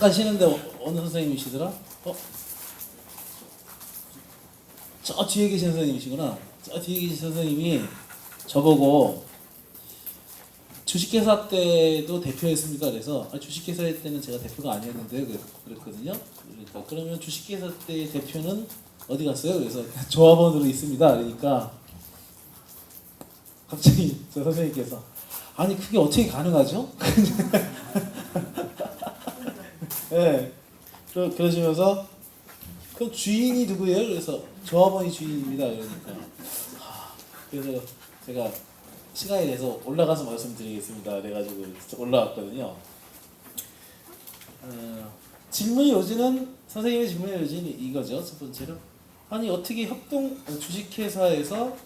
가시는데 어느 선생님이시더라? 저 뒤에 계신 선생님이시구나. 저 뒤에 계신 선생님이 저보고 주식회사 때도 대표했습니까? 그래서 주식회사 때는 제가 대표가 아니었는데 그랬거든요. 그러니까 그러면 주식회사 때 대표는 어디 갔어요? 그래서 조합원으로 있습니다. 그러니까 갑자기 저 선생님께서 아니 그게 어떻게 가능하죠? 네, 그러시면서 그 주인이 누구예요? 그래서 조합원이 주인입니다. 그러니까 그래서 제가 시간이 돼서 올라가서 말씀드리겠습니다. 그래가지고 올라왔거든요. 질문의 요지는 선생님의 질문의 요지는 이거죠. 첫 번째로 아니 어떻게 주식회사에서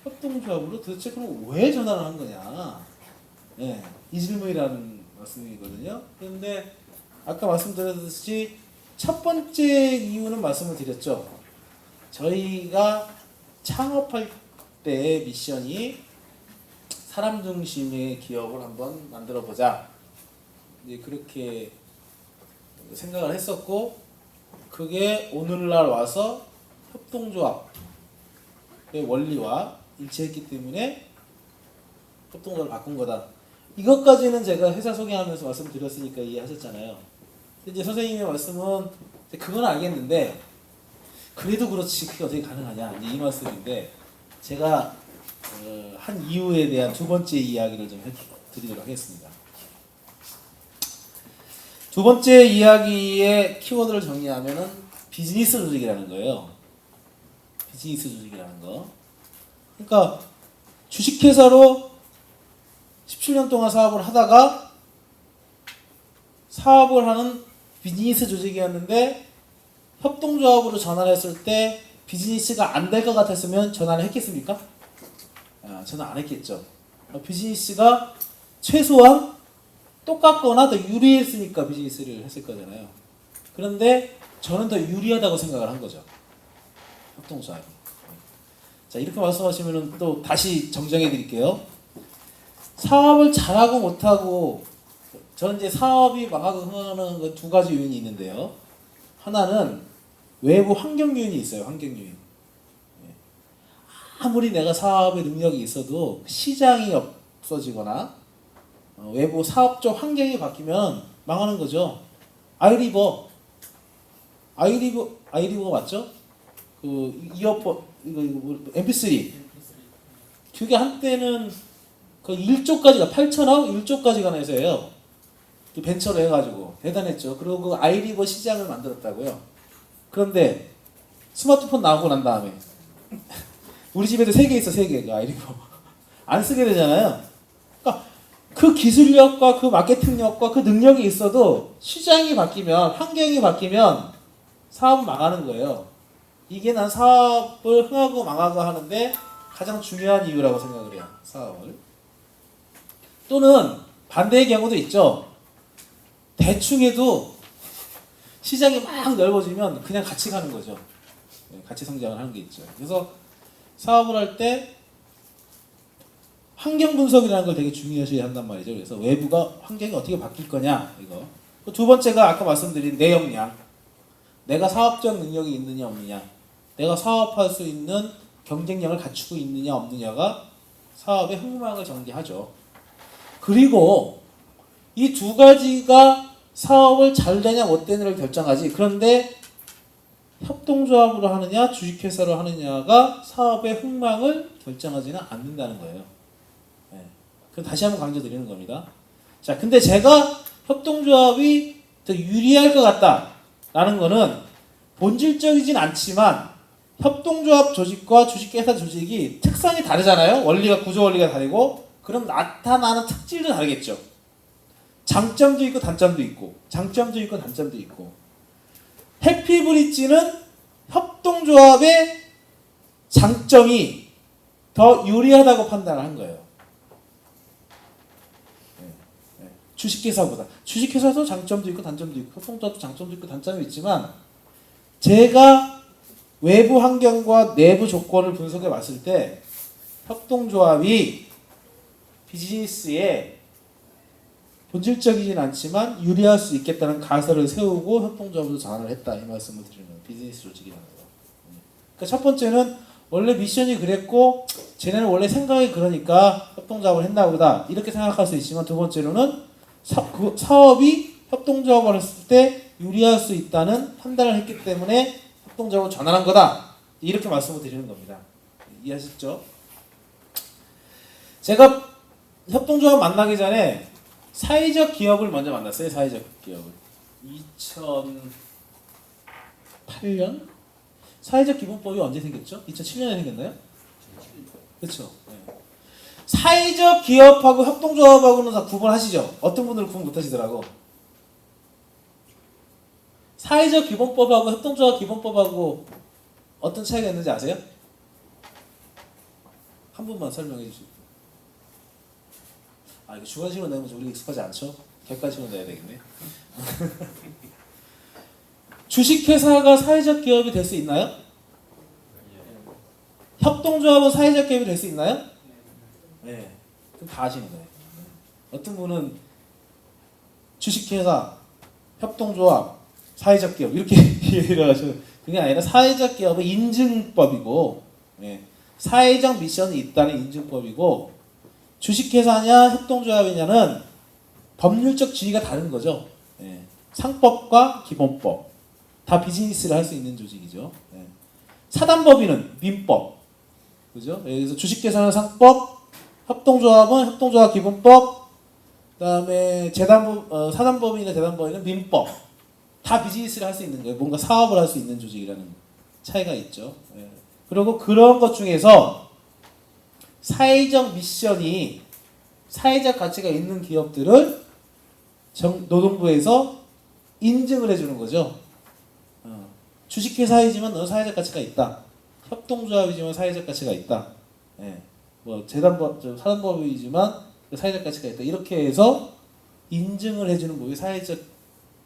협동조합으로 도대체 그럼 왜 전환을 한 거냐? 네, 이 질문이라는 말씀이거든요. 그런데 아까 말씀드렸듯이 첫 번째 이유는 말씀을 드렸죠. 저희가 창업할 때의 미션이 사람 중심의 기업을 한번 만들어 보자. 이제 그렇게 생각을 했었고, 그게 오늘날 와서 협동조합의 원리와 일치했기 때문에 협동조합을 바꾼 거다. 이것까지는 제가 회사 소개하면서 말씀드렸으니까 이해하셨잖아요. 이제 선생님의 말씀은 그건 알겠는데 그래도 그렇지 그게 어떻게 가능하냐 이제 이 말씀인데 제가 한 이유에 대한 두 번째 이야기를 좀 드리도록 하겠습니다. 두 번째 이야기의 키워드를 정리하면은 비즈니스 조직이라는 거예요. 비즈니스 조직이라는 거. 그러니까 주식회사로 17년 동안 사업을 하다가 사업을 하는 비즈니스 조직이었는데 협동조합으로 전환했을 때 비즈니스가 안 될 것 같았으면 전환을 했겠습니까? 전환 안 했겠죠. 비즈니스가 최소한 똑같거나 더 유리했으니까 비즈니스를 했을 거잖아요. 그런데 저는 더 유리하다고 생각을 한 거죠. 협동조합이. 자, 이렇게 말씀하시면 또 다시 정정해 드릴게요. 사업을 잘하고 못하고 저는 이제 사업이 망하고 흥하는 두 가지 요인이 있는데요. 하나는 외부 환경 요인이 있어요. 환경 요인. 아무리 내가 사업의 능력이 있어도 시장이 없어지거나 외부 사업적 환경이 바뀌면 망하는 거죠. 아이리버가 맞죠? 그 이어폰 이거 MP3 그게 한때는 그 1조까지가 8천억 1조까지가 내서요. 벤처로 해가지고 대단했죠. 그리고 그 아이리버 시장을 만들었다고요. 그런데 스마트폰 나오고 난 다음에 우리 집에도 3개 있어. 3개 그 아이리버 안 쓰게 되잖아요. 그러니까 그 기술력과 그 마케팅력과 그 능력이 있어도 시장이 바뀌면 환경이 바뀌면 사업은 망하는 거예요. 이게 난 사업을 흥하고 망하고 하는데 가장 중요한 이유라고 생각을 해요. 사업을. 또는 반대의 경우도 있죠. 대충 해도 시장이 막 넓어지면 그냥 같이 가는 거죠. 같이 성장을 하는 게 있죠. 그래서 사업을 할 때 환경 분석이라는 걸 되게 중요하셔야 한단 말이죠. 그래서 외부가 환경이 어떻게 바뀔 거냐 이거. 두 번째가 아까 말씀드린 내 역량. 내가 사업적 능력이 있느냐 없느냐. 내가 사업할 수 있는 경쟁력을 갖추고 있느냐 없느냐가 사업의 흥망을 전개하죠. 그리고 이 두 가지가 사업을 잘 되냐 못 되냐를 결정하지. 그런데 협동조합으로 하느냐 주식회사로 하느냐가 사업의 흥망을 결정하지는 않는다는 거예요. 네. 그럼 다시 한번 강조드리는 겁니다. 자, 근데 제가 협동조합이 더 유리할 것 같다라는 거는 본질적이진 않지만 협동조합 조직과 주식회사 조직이 특성이 다르잖아요. 원리가 구조 원리가 다르고 그럼 나타나는 특질도 다르겠죠. 장점도 있고 단점도 있고 장점도 있고 단점도 있고 해피브릿지는 협동조합의 장점이 더 유리하다고 판단을 한 거예요. 주식회사보다. 주식회사도 장점도 있고 단점도 있고 협동조합도 장점도 있고 단점이 있지만 제가 외부 환경과 내부 조건을 분석해 봤을 때 협동조합이 비즈니스에 본질적이진 않지만 유리할 수 있겠다는 가설을 세우고 협동조합으로 전환을 했다 이 말씀을 드리는 거예요. 비즈니스 조직이라는 거. 그러니까 첫 번째는 원래 미션이 그랬고 쟤네는 원래 생각이 그러니까 협동조합을 했나 보다 이렇게 생각할 수 있지만 두 번째로는 그 사업이 협동조합을 했을 때 유리할 수 있다는 판단을 했기 때문에 협동조합으로 전환한 거다 이렇게 말씀을 드리는 겁니다. 이해하셨죠? 제가 협동조합 만나기 전에 사회적 기업을 먼저 만났어요. 사회적 기업을 2008년? 사회적 기본법이 언제 생겼죠? 2007년에 생겼나요? 그렇죠. 네. 사회적 기업하고 협동조합하고는 다 구분하시죠? 어떤 분들은 구분 못하시더라고. 사회적 기본법하고 협동조합 기본법하고 어떤 차이가 있는지 아세요? 한 분만 설명해 주시죠. 아, 이거 주관식으로 내면 우리 익숙하지 않죠? 객관식으로 내야 되겠네. 주식회사가 사회적 기업이 될 수 있나요? 협동조합은 사회적 기업이 될 수 있나요? 네. 그럼 다 아시는 거예요. 어떤 분은 주식회사, 협동조합, 사회적 기업 이렇게 이해를 하셔. 그게 아니라 사회적 기업은 인증법이고, 네. 사회적 미션이 있다는 인증법이고, 주식회사냐 협동조합이냐는 법률적 지위가 다른 거죠. 네. 상법과 기본법 다 비즈니스를 할 수 있는 조직이죠. 네. 사단법인은 민법, 그죠? 그래서 주식회사는 상법, 협동조합은 협동조합 기본법, 그다음에 사단법인이나 재단법인은 민법. 다 비즈니스를 할 수 있는 거예요. 뭔가 사업을 할 수 있는 조직이라는 차이가 있죠. 네. 그리고 그런 것 중에서 사회적 미션이 사회적 가치가 있는 기업들을 노동부에서 인증을 해주는 거죠. 주식회사이지만 너 사회적 가치가 있다. 협동조합이지만 사회적 가치가 있다. 예. 뭐 사단법이지만 사회적 가치가 있다. 이렇게 해서 인증을 해주는 법이 사회적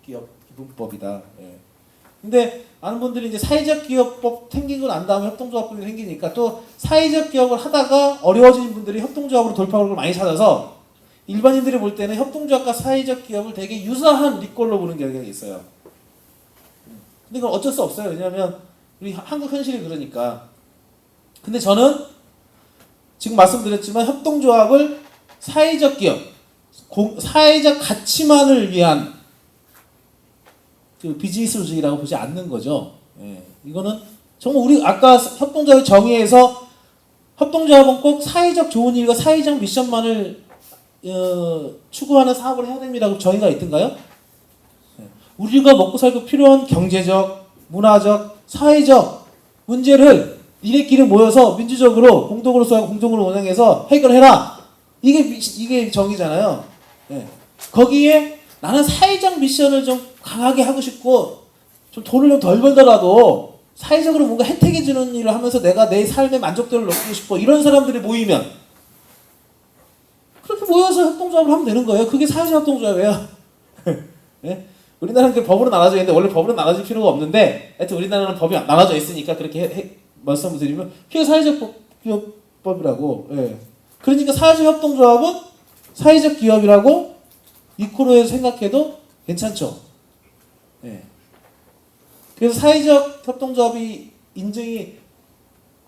기업 기본법이다. 예. 근데 많은 분들이 이제 사회적 기업법 생기고 난 다음에 협동조합법이 생기니까 또 사회적 기업을 하다가 어려워진 분들이 협동조합으로 돌파구를 많이 찾아서 일반인들이 볼 때는 협동조합과 사회적 기업을 되게 유사한 리꼴로 보는 경향이 있어요. 근데 그건 어쩔 수 없어요. 왜냐하면 우리 한국 현실이 그러니까. 근데 저는 지금 말씀드렸지만 협동조합을 사회적 기업, 사회적 가치만을 위한 그 비즈니스 조직이라고 보지 않는 거죠. 예. 이거는 정말 우리 아까 협동조합의 정의에서 협동조합은 꼭 사회적 좋은 일과 사회적 미션만을 추구하는 사업을 해야 됩니다고 정의가 있던가요? 예. 우리가 먹고 살고 필요한 경제적, 문화적, 사회적 문제를 니네끼리 모여서 민주적으로 공동으로 써고 공동으로 운영해서 해결해라. 이게 정의잖아요. 예. 거기에 나는 사회적 미션을 좀 강하게 하고 싶고 좀 돈을 좀 덜 벌더라도 사회적으로 뭔가 혜택해 주는 일을 하면서 내가 내 삶의 만족도를 높이고 싶고 이런 사람들이 모이면 그렇게 모여서 협동조합을 하면 되는 거예요. 그게 사회적 협동조합이에요. 네? 우리나라는 그 법으로 나눠져 있는데 원래 법으로 나눠질 필요가 없는데 하여튼 우리나라는 법이 나눠져 있으니까 그렇게 말씀을 드리면 그게 사회적 기업법이라고. 예. 그러니까 사회적 협동조합은 사회적 기업이라고 이코로에서 생각해도 괜찮죠. 예. 그래서 사회적 협동조합이 인증이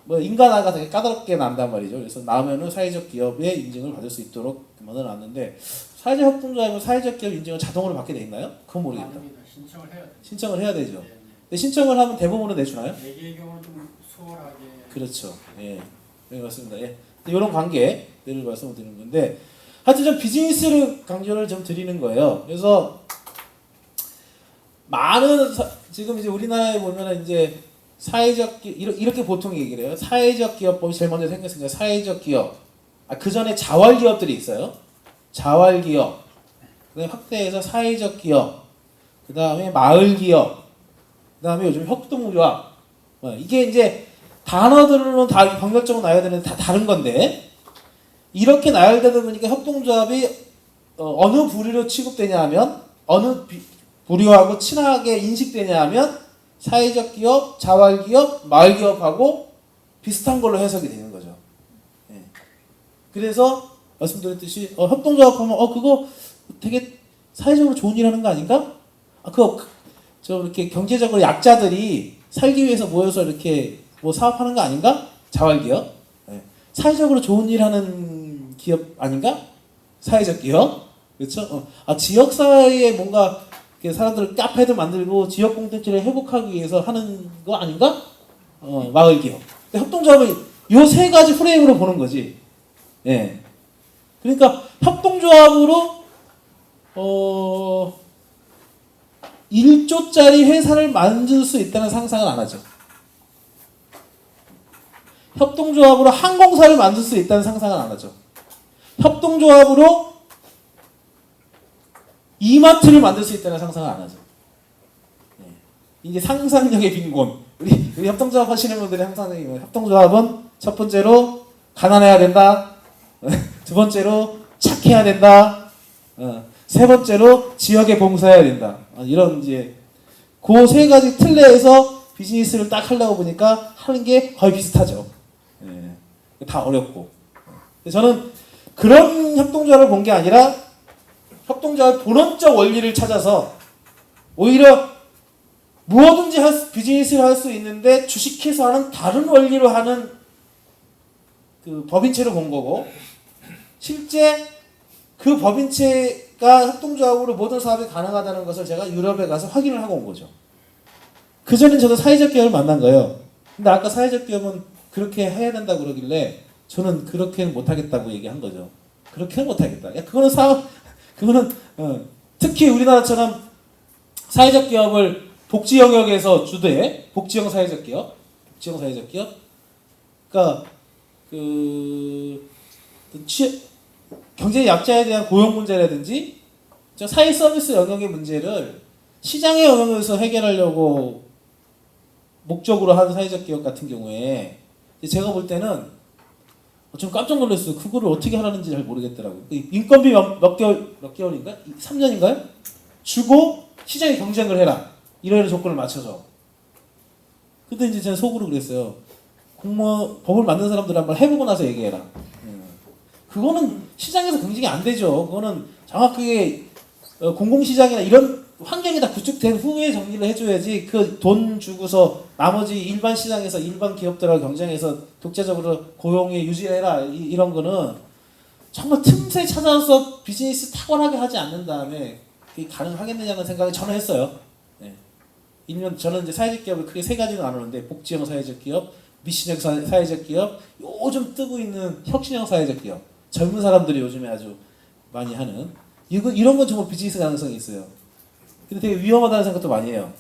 뭐 인간화가 되게 까다롭게 난단 말이죠. 그래서 나오면은 사회적 기업의 인증을 받을 수 있도록 만들어놨는데 사회적 협동조합은 사회적 기업 인증을 자동으로 받게 돼 있나요? 그건 모르겠다. 아닙니다. 신청을 해야 돼요. 신청을 해야 되죠. 네, 근데 신청을 하면 대부분은 내주나요? 네 개의 경우는 좀 수월하게. 그렇죠. 예, 네, 맞습니다. 예, 이런 관계를 말씀을 드리는 건데, 하여튼 좀 비즈니스를 강조를 좀 드리는 거예요. 그래서 많은 지금 이제 우리나라에 보면은 이제 사회적 이렇게 보통 얘기를 해요. 사회적 기업법이 제일 먼저 생겼으니까 사회적 기업. 그 전에 자활 기업들이 있어요. 자활 기업. 그다음에 확대해서 사회적 기업. 그다음에 마을 기업. 그다음에 요즘 협동조합. 이게 이제 단어들은 다 병렬적으로 나열되는 되는데 다 다른 건데 이렇게 나열되다 보니까 협동조합이 어느 부류로 취급되냐 하면 어느 부류하고 친하게 인식되냐 하면 사회적 기업, 자활 기업, 마을 기업하고 비슷한 걸로 해석이 되는 거죠. 예. 그래서 말씀드렸듯이 협동조합하면 그거 되게 사회적으로 좋은 일 하는 거 아닌가? 저 이렇게 경제적으로 약자들이 살기 위해서 모여서 이렇게 뭐 사업하는 거 아닌가? 자활기업. 네. 사회적으로 좋은 일 하는 기업 아닌가? 사회적 기업. 그렇죠? 지역사회에 뭔가 사람들 카페도 만들고 지역 공동체를 회복하기 위해서 하는 거 아닌가? 마을 기업. 협동조합은 요 세 가지 프레임으로 보는 거지. 예. 그러니까 협동조합으로 1조짜리 회사를 만들 수 있다는 상상은 안 하죠. 협동조합으로 항공사를 만들 수 있다는 상상은 안 하죠. 협동조합으로 이마트를 만들 수 있다는 상상은 안 하죠. 네. 이게 상상력의 빈곤. 우리 협동조합 하시는 분들이 항상 협동조합은 첫 번째로 가난해야 된다. 두 번째로 착해야 된다. 세 번째로 지역에 봉사해야 된다. 이런 이제 그 세 가지 틀내에서 비즈니스를 딱 하려고 보니까 하는 게 거의 비슷하죠. 예. 다 어렵고. 저는 그런 협동조합을 본 게 아니라 협동조합의 본원적 원리를 찾아서 오히려 무엇든지 비즈니스를 할 수 있는데 주식회사 하는 다른 원리로 하는 그 법인체를 본 거고, 실제 그 법인체가 협동조합으로 모든 사업이 가능하다는 것을 제가 유럽에 가서 확인을 하고 온 거죠. 그전엔 저도 사회적 기업을 만난 거예요. 근데 아까 사회적 기업은 그렇게 해야 된다고 그러길래 저는 그렇게는 못하겠다고 얘기한 거죠. 그렇게는 못하겠다. 야, 그거는 특히 우리나라처럼 사회적 기업을 복지 영역에서 주도해. 복지형 사회적 기업. 그러니까 경제 약자에 대한 고용 문제라든지 사회 서비스 영역의 문제를 시장의 영역에서 해결하려고 목적으로 하는 사회적 기업 같은 경우에 제가 볼 때는 좀 깜짝 놀랐어요. 그거를 어떻게 하라는지 잘 모르겠더라고요. 인건비 몇 개월인가? 3년인가요? 주고 시장에 경쟁을 해라. 이런 조건을 맞춰서. 근데 이제 제가 속으로 그랬어요. 법을 만든 사람들 한번 해보고 나서 얘기해라. 그거는 시장에서 경쟁이 안 되죠. 그거는 정확하게 공공시장이나 이런 환경이 다 구축된 후에 정리를 해줘야지 그 돈 주고서 나머지 일반 시장에서 일반 기업들하고 경쟁해서 독자적으로 고용에 유지해라 이런 거는 정말 틈새 찾아서 비즈니스 탁월하게 하지 않는 다음에 그게 가능하겠느냐는 생각을 저는 했어요. 네. 일면 저는 이제 사회적 기업을 크게 세 가지로 나누는데 복지형 사회적 기업, 미션형 사회적 기업, 요즘 뜨고 있는 혁신형 사회적 기업. 젊은 사람들이 요즘에 아주 많이 하는 이런 건 정말 비즈니스 가능성이 있어요. 근데 되게 위험하다는 생각도 많이 해요.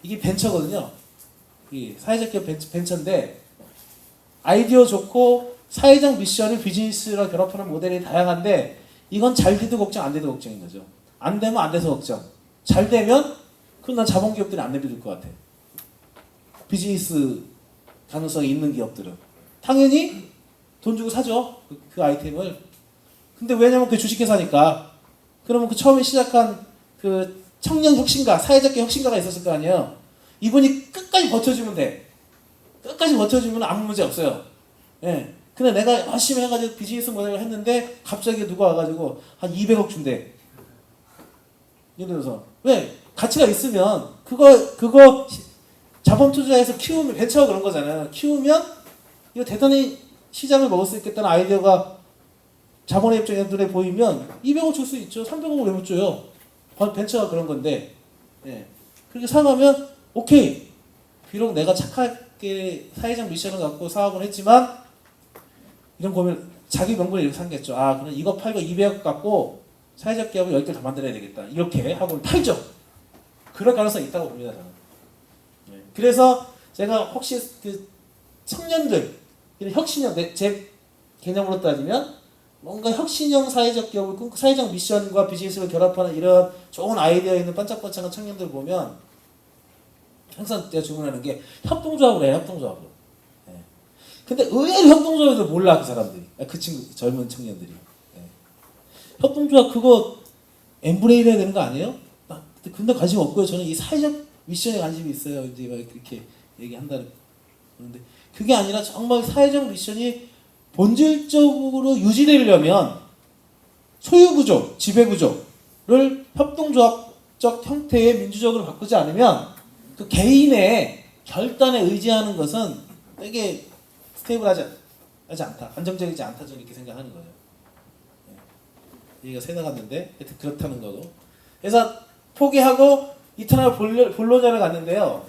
이게 벤처거든요. 이 사회적 기업 벤처인데 아이디어 좋고 사회적 미션을 비즈니스랑 결합하는 모델이 다양한데 이건 잘 돼도 걱정 안 돼도 걱정인 거죠. 안 되면 안 돼서 걱정. 잘 되면 그럼 난 자본기업들이 안 내버릴 것 같아. 비즈니스 가능성이 있는 기업들은 당연히 돈 주고 사죠. 그 아이템을. 근데 왜냐면 그 주식회사니까. 그러면 그 처음에 시작한 그 청년 혁신가, 사회적 혁신가가 있었을 거 아니에요. 이분이 끝까지 버텨주면 돼. 끝까지 버텨주면 아무 문제 없어요. 예. 근데 내가 열심히 해가지고 비즈니스 모델을 했는데 갑자기 누가 와가지고 한 200억 준대. 예를 들어서. 왜? 가치가 있으면 그거 자본 투자해서 키우면 벤처가 그런 거잖아요. 키우면 이거 대단히 시장을 먹을 수 있겠다는 아이디어가 자본의 입장에 눈에 보이면 200억 줄 수 있죠. 300억을 왜 못 줘요? 벤처가 그런 건데. 예. 그렇게 사가면 오케이. 비록 내가 착하게 사회적 미션을 갖고 사업을 했지만 이런 거면 자기 명분을 이렇게 삼겠죠. 아, 그럼 이거 팔고 200억 갖고 사회적 기업을 10개 더 만들어야 되겠다. 이렇게 하고 팔죠. 그럴 가능성이 있다고 봅니다. 저는. 예. 그래서 제가 혹시 그 청년들 이런 혁신형 제 개념으로 따지면 뭔가 혁신형 사회적 기업을 꿈꾸 사회적 미션과 비즈니스를 결합하는 이런 좋은 아이디어 있는 반짝반짝한 청년들 보면 항상 제가 주문하는 게 협동조합으로 해요. 협동조합으로. 예. 근데 의외로 협동조합에도 몰라 그 사람들이. 그 친구 젊은 청년들이. 예. 협동조합 그거 엠브레이 해야 되는 거 아니에요? 근데 관심 없고요. 저는 이 사회적 미션에 관심이 있어요. 이제 막 이렇게 얘기한다는 그런데 그게 아니라 정말 사회적 미션이 본질적으로 유지되려면 소유구조, 지배구조 협동조합적 형태의 민주적으로 바꾸지 않으면 그 개인의 결단에 의지하는 것은 되게 스테이블하지 않다, 안정적이지 않다, 저는 이렇게 생각하는 거예요. 얘기가 새 나갔는데 하여튼 그렇다는 거고. 그래서 포기하고 이탈리아 볼로냐를 갔는데요.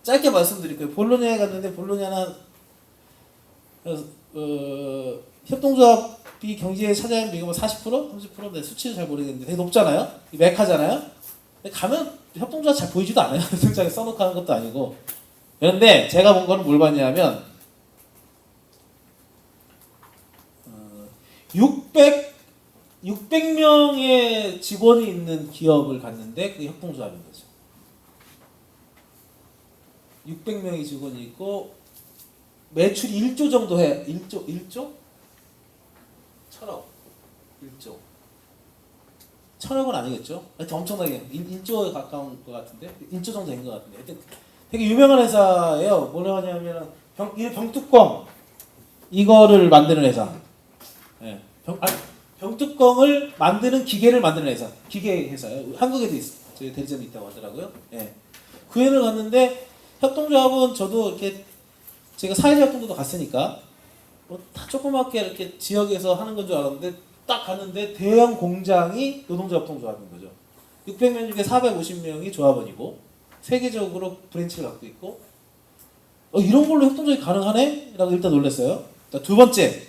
짧게 말씀드릴 거예요. 볼로냐에 갔는데 볼로냐는 협동조합이 경제에 차지하는 비중은 40%? 30%? 내 수치를 잘 모르겠는데 되게 높잖아요. 메카잖아요. 근데 가면 협동조합 잘 보이지도 않아요. 등장에 써놓고 하는 것도 아니고. 그런데 제가 본 거는 뭘 봤냐면 600명의 직원이 있는 기업을 갔는데 그게 협동조합인 거죠. 600명의 직원이 있고 매출이 1조 정도 해. 1조? 1000억. 1조. 1000억은 아니겠죠? 하여튼 엄청나게 1조에 가까운 것 같은데 1조 정도 된 것 같은데 하여튼 되게 유명한 회사예요. 뭐라 하냐면 병뚜껑 이거를 만드는 회사. 예. 병뚜껑을 만드는 기계를 만드는 회사. 기계 회사예요. 한국에도 있어요. 저희 대리점이 있다고 하더라고요. 예. 그 회사를 갔는데 협동조합은 저도 이렇게 제가 사회자협동조도 갔으니까 뭐 다 조그맣게 이렇게 지역에서 하는 건 줄 알았는데 딱 갔는데 대형 공장이 노동자 협동조합인 거죠. 600명 중에 450명이 조합원이고 세계적으로 브랜치를 갖고 있고 이런 걸로 협동조합이 가능하네? 라고 일단 놀랐어요. 두 번째,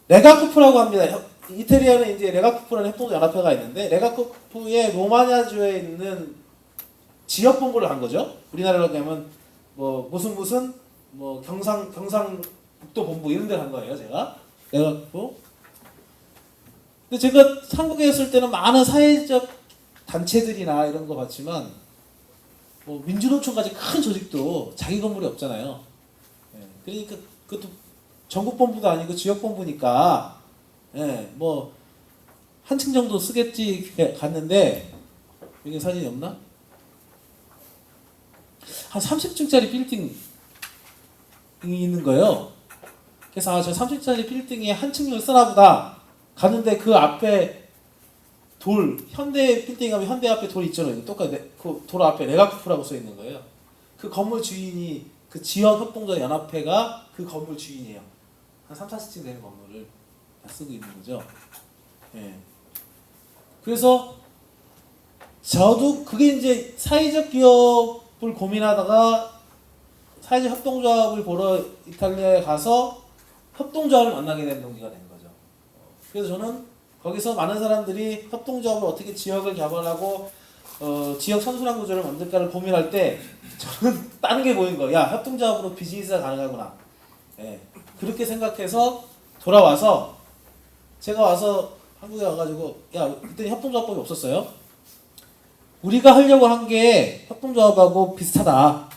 레가쿠프라고 합니다. 이태리에는 이제 레가쿠프라는 협동조합연합회가 있는데 레가쿠프의 로마냐주에 있는 지역 본부를 한 거죠. 우리나라로 하면 뭐 무슨 뭐 경상북도 본부 이런 데를 한 거예요, 제가. 레가쿠프. 근데 제가 한국에 있을 때는 많은 사회적 단체들이나 이런 거 봤지만 뭐 민주노총까지 큰 조직도 자기 건물이 없잖아요. 그러니까 그것도 전국 본부도 아니고 지역 본부니까 뭐 한층 정도 쓰겠지 갔는데 여기 사진이 없나? 한 30층짜리 빌딩이 있는 거예요. 그래서 저 30층짜리 빌딩에 한 층을 쓰나 보다. 갔는데 그 앞에 현대 빌딩 가면 현대 앞에 돌 있잖아요. 똑같이 그 돌 앞에 레가쿠프라고 써 있는 거예요. 그 건물 주인이 그 지역 협동조합 연합회가 그 건물 주인이에요. 한 3, 40층 되는 건물을 쓰고 있는 거죠. 예. 그래서 저도 그게 이제 사회적 기업을 고민하다가 사회적 협동조합을 보러 이탈리아에 가서 협동조합을 만나게 된 동기가 된 거죠. 그래서 저는 거기서 많은 사람들이 협동조합을 어떻게 지역을 개발하고 지역 선순환 구조를 만들까를 고민할 때 저는 다른 게 보인 거예요. 야, 협동조합으로 비즈니스가 가능하구나. 예. 그렇게 생각해서 돌아와서 제가 와서 한국에 와가지고 그때 협동조합법이 없었어요. 우리가 하려고 한 게 협동조합하고 비슷하다.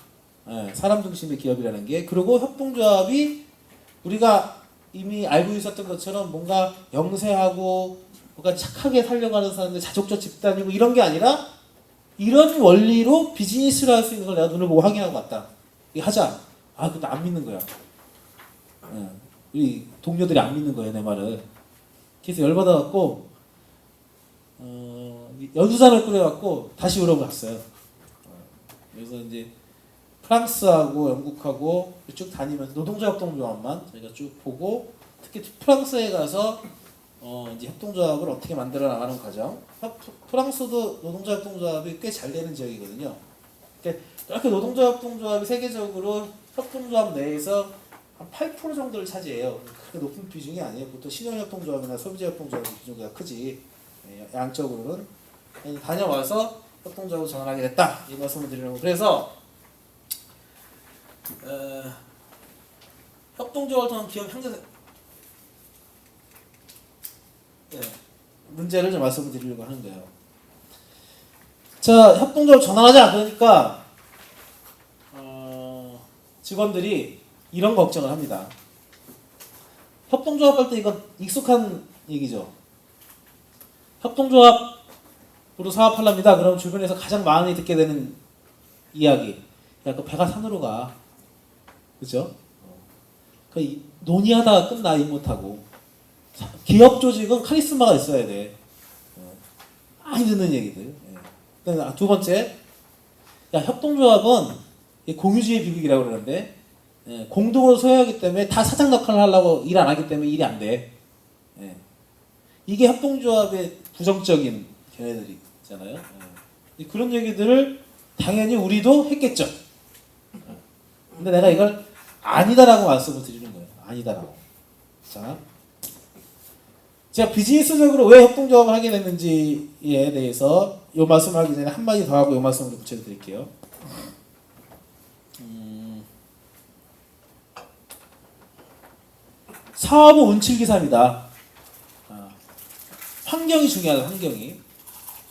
사람 중심의 기업이라는 게. 그리고 협동조합이 우리가 이미 알고 있었던 것처럼 뭔가 영세하고 뭔가 착하게 살려고 하는 사람들 자족적 집단이고 이런 게 아니라 이런 원리로 비즈니스를 할 수 있는 걸 내가 눈을 보고 확인하고 왔다. 이거 하자. 근데 안 믿는 거야. 우리 동료들이 안 믿는 거예요, 내 말을. 그래서 열받아갖고 연수잔을 꾸려갖고 다시 유럽을 갔어요. 그래서 이제 프랑스하고 영국하고 쭉 다니면서 노동자 협동조합만 저희가 쭉 보고 특히 프랑스에 가서 이제 협동조합을 어떻게 만들어 나가는 과정. 프랑스도 노동자 협동조합이 꽤 잘 되는 지역이거든요. 그러니까 이렇게 노동자 협동조합이 세계적으로 협동조합 내에서 한 8% 정도를 차지해요. 그렇게 높은 비중이 아니에요. 보통 신용협동조합이나 소비자 협동조합의 비중보다 크지. 양적으로는. 다녀와서 협동조합을 전환하게 됐다. 이 말씀을 드리려고. 그래서 협동조합을 통한 기업 형제 문제를 좀 말씀을 드리려고 하는 거예요. 자, 협동조합을 전환하자. 그러니까 직원들이 이런 걱정을 합니다. 협동조합 할 때 이건 익숙한 얘기죠. 협동조합으로 사업하랍니다. 그럼 주변에서 가장 많이 듣게 되는 이야기. 야, 그 배가 산으로 가. 그죠? 그 논의하다가 끝나 일 못하고. 기업 조직은 카리스마가 있어야 돼. 많이 듣는 얘기들. 예. 그다음에 두 번째, 야, 협동조합은 공유주의 비극이라고 그러는데, 예, 공동으로 소유하기 때문에 다 사장 역할을 하려고 일 안 하기 때문에 일이 안 돼. 예. 이게 협동조합의 부정적인 견해들이 있잖아요. 예. 그런 얘기들을 당연히 우리도 했겠죠. 근데 내가 이걸 아니다라고 말씀을 드리는 거예요. 아니다라고. 자, 제가 비즈니스적으로 왜 협동조합을 하게 됐는지에 대해서 이 말씀하기 전에 한마디 더 하고 이 말씀을 붙여 드릴게요. 사업은 운칠기삼이다. 환경이 중요하다. 환경이.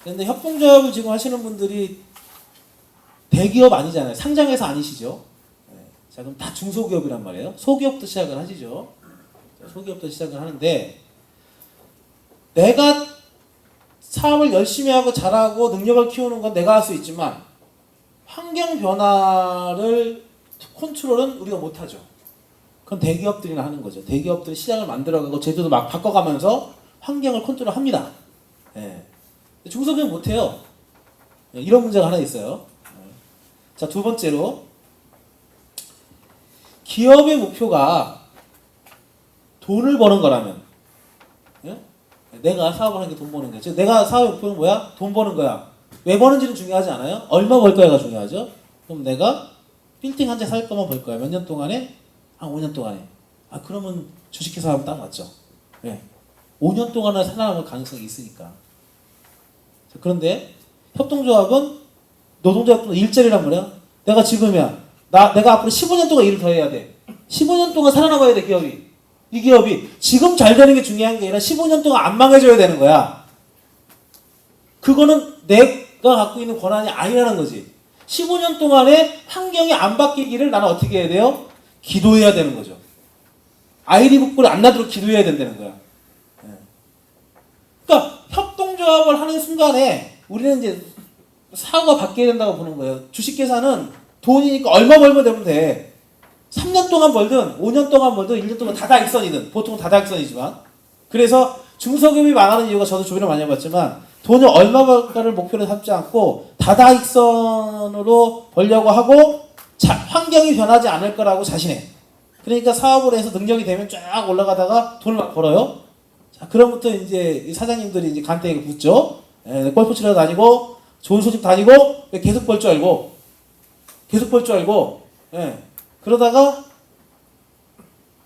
그런데 협동조합을 지금 하시는 분들이 대기업 아니잖아요. 상장회사 아니시죠? 자, 그럼 다 중소기업이란 말이에요. 소기업도 시작을 하시죠. 소기업도 시작을 하는데, 내가 사업을 열심히 하고 잘하고 능력을 키우는 건 내가 할 수 있지만 환경 변화를 컨트롤은 우리가 못하죠. 그건 대기업들이나 하는 거죠. 대기업들이 시장을 만들어가고 제도도 막 바꿔가면서 환경을 컨트롤합니다. 예. 중소기업 못해요. 예, 이런 문제가 하나 있어요. 자, 두 번째로 기업의 목표가 돈을 버는 거라면, 예? 내가 사업을 하는 게 돈 버는 거야. 즉 내가 사업의 목표는 뭐야? 돈 버는 거야. 왜 버는지는 중요하지 않아요. 얼마 벌 거야가 중요하죠. 그럼 내가 빌딩 한 채 살 거만 벌 거야. 몇 년 동안에? 한 5년 동안에. 아, 그러면 주식회사 하면 딱 맞죠. 예. 5년 동안은 살아남을 가능성이 있으니까. 자, 그런데 협동조합은 노동조합도 일자리란 말이야. 내가 지금이야. 내가 앞으로 15년 동안 일을 더 해야 돼. 15년 동안 살아남아야 돼, 기업이. 이 기업이 지금 잘 되는 게 중요한 게 아니라 15년 동안 안 망해줘야 되는 거야. 그거는 내가 갖고 있는 권한이 아니라는 거지. 15년 동안에 환경이 안 바뀌기를 나는 어떻게 해야 돼요? 기도해야 되는 거죠. 아이리 북불 안 나도록 기도해야 된다는 거야. 그러니까 협동조합을 하는 순간에 우리는 이제 사고가 바뀌어야 된다고 보는 거예요. 주식계산은 돈이니까 얼마 벌면 되면 돼. 3년 동안 벌든 5년 동안 벌든 1년 동안 다다익선이든 보통은 다다익선이지만, 그래서 중소기업이 망하는 이유가 저도 주변에 많이 해봤지만 돈을 얼마 벌까를 목표로 삼지 않고 다다익선으로 벌려고 하고 환경이 변하지 않을 거라고 자신해. 그러니까 사업을 해서 능력이 되면 쫙 올라가다가 돈을 막 벌어요. 자, 그럼부터 이제 사장님들이 이제 간땡이가 붙죠. 골프 치러 다니고 좋은 소집 다니고 계속 벌 줄 알고 예. 그러다가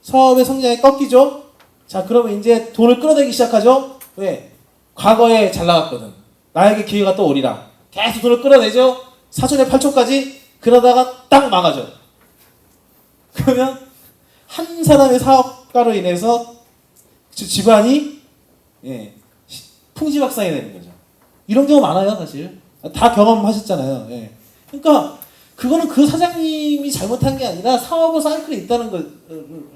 사업의 성장이 꺾이죠. 자, 그러면 이제 돈을 끌어내기 시작하죠. 왜? 과거에 잘 나갔거든. 나에게 기회가 또 오리라. 계속 돈을 끌어내죠. 사전에 8초까지. 그러다가 딱 망하죠. 그러면 한 사람의 사업가로 인해서 집안이 풍지박산이 되는 거죠. 이런 경우 많아요, 사실. 다 경험하셨잖아요. 예. 그러니까 그거는 그 사장님이 잘못한 게 아니라 사업의 사이클이 있다는 걸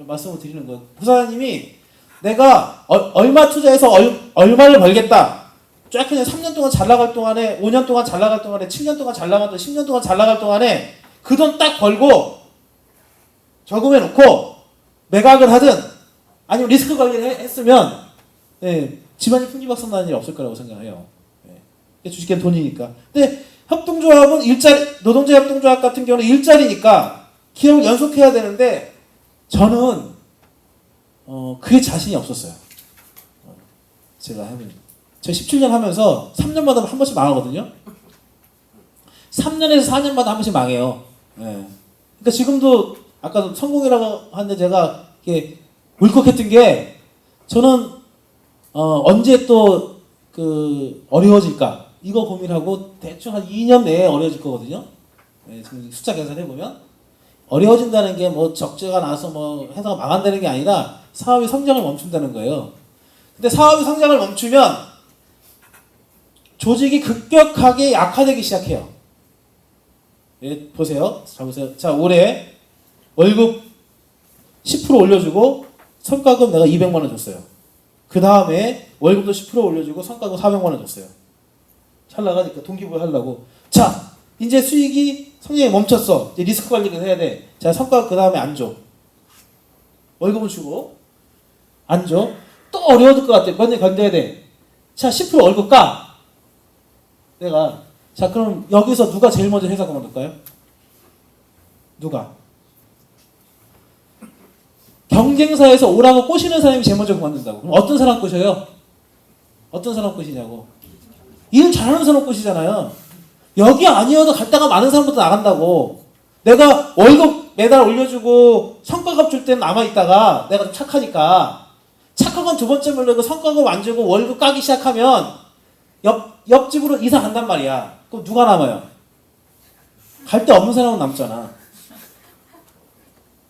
말씀을 드리는 거예요. 부사장님이 내가 얼마 투자해서 얼마를 벌겠다. 쫙 그냥 3년 동안 잘 나갈 동안에, 5년 동안 잘 나갈 동안에, 7년 동안 잘 나갈 동안에, 10년 동안 잘 나갈 동안에 그 돈 딱 벌고 저금해 놓고 매각을 하든 아니면 리스크 관리를 했으면 집안이 풍지박산 나는 일이 없을 거라고 생각해요. 주식계는 돈이니까. 근데 협동조합은 노동자 협동조합 같은 경우는 일자리니까 기업을 연속해야 되는데 저는 그게 자신이 없었어요. 제가 17년 하면서 3년마다 한 번씩 망하거든요. 3년에서 4년마다 한 번씩 망해요. 그러니까 지금도 아까 성공이라고 하는데 제가 이렇게 울컥했던 게, 저는 언제 또 어려워질까 이거 고민하고 대충 한 2년 내에 어려워질 거거든요. 지금 숫자 계산해 보면 어려워진다는 게 뭐 적자가 나서 뭐 회사가 망한다는 게 아니라 사업이 성장을 멈춘다는 거예요. 근데 사업이 성장을 멈추면 조직이 급격하게 약화되기 시작해요. 보세요. 자, 보세요. 자, 올해 월급 10% 올려주고 성과금 내가 200만 원 줬어요. 그 다음에 월급도 10% 올려주고 성과금 400만 원 줬어요. 잘 나가니까 동기부여 하려고. 자, 이제 수익이 성장이 멈췄어. 이제 리스크 관리를 해야 돼. 자, 성과금 그 다음에 안 줘. 월급은 주고 안 줘. 또 어려워질 것 같아. 먼저 견뎌야 돼. 자, 10% 월급 까. 내가. 자, 그럼 여기서 누가 제일 먼저 회사 그만둘까요? 누가? 경쟁사에서 오라고 꼬시는 사람이 제일 먼저 그만둔다고. 그럼 어떤 사람 꼬셔요? 어떤 사람 꼬시냐고. 일 잘하는 사람 꼬시잖아요. 여기 아니어도 갔다가 많은 사람부터 나간다고. 내가 월급 매달 올려주고 성과급 줄 때는 남아있다가 내가 좀 착하니까 착하건 두 번째 물려고 성과급 안 주고 월급 까기 시작하면 옆집으로 이사 간단 말이야. 그럼 누가 남아요? 갈 데 없는 사람은 남잖아.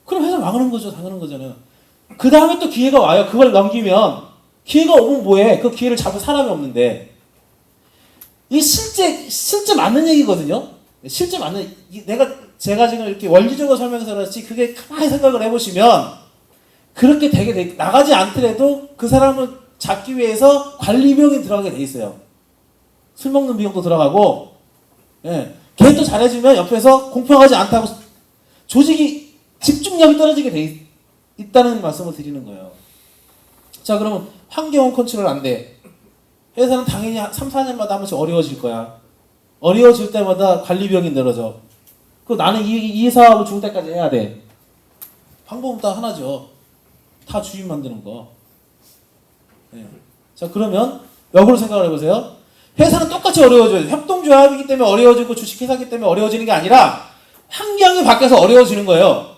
그럼 회사 망하는 거죠. 당하는 거잖아요. 그 다음에 또 기회가 와요. 그걸 넘기면 기회가 오면 뭐해? 그 기회를 잡을 사람이 없는데. 이 실제 맞는 얘기거든요. 실제 맞는 제가 지금 이렇게 원리적으로 설명해서 그렇지 그게 가만히 생각을 해보시면 그렇게 되게 나가지 않더라도 그 사람을 잡기 위해서 관리 비용이 들어가게 돼 있어요. 술 먹는 비용도 들어가고, 예. 걔 또 잘해주면 옆에서 공평하지 않다고 조직이 집중력이 떨어지게 돼 있다는 말씀을 드리는 거예요. 자, 그러면 환경 컨트롤 안 돼. 회사는 당연히 3, 4년마다 한 번씩 어려워질 거야. 어려워질 때마다 관리 비용이 늘어져. 그 나는 이 사업을 죽을 때까지 해야 돼. 방법은 딱 하나죠. 다 주인 만드는 거. 네. 자, 그러면 역으로 생각을 해보세요. 회사는 똑같이 어려워져요. 협동조합이기 때문에 어려워지고 주식회사이기 때문에 어려워지는 게 아니라 환경이 바뀌어서 어려워지는 거예요.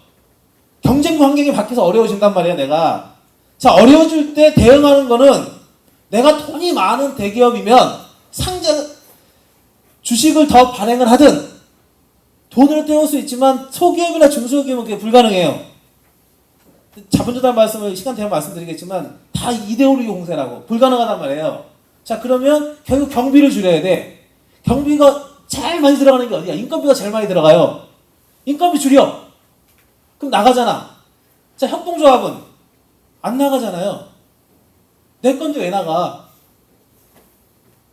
경쟁 환경이 바뀌어서 어려워진단 말이에요, 내가. 자, 어려워질 때 대응하는 거는 내가 돈이 많은 대기업이면 주식을 더 발행을 하든 돈으로 때울 수 있지만 소기업이나 중소기업은 그게 불가능해요. 자본주의 말씀을 시간 되면 말씀드리겠지만 다 이데올로기 공세라고 불가능하단 말이에요. 자, 그러면 결국 경비를 줄여야 돼. 경비가 제일 많이 들어가는 게 어디야? 인건비가 제일 많이 들어가요. 인건비 줄여. 그럼 나가잖아. 자, 협동조합은 안 나가잖아요. 내 건데 왜 나가?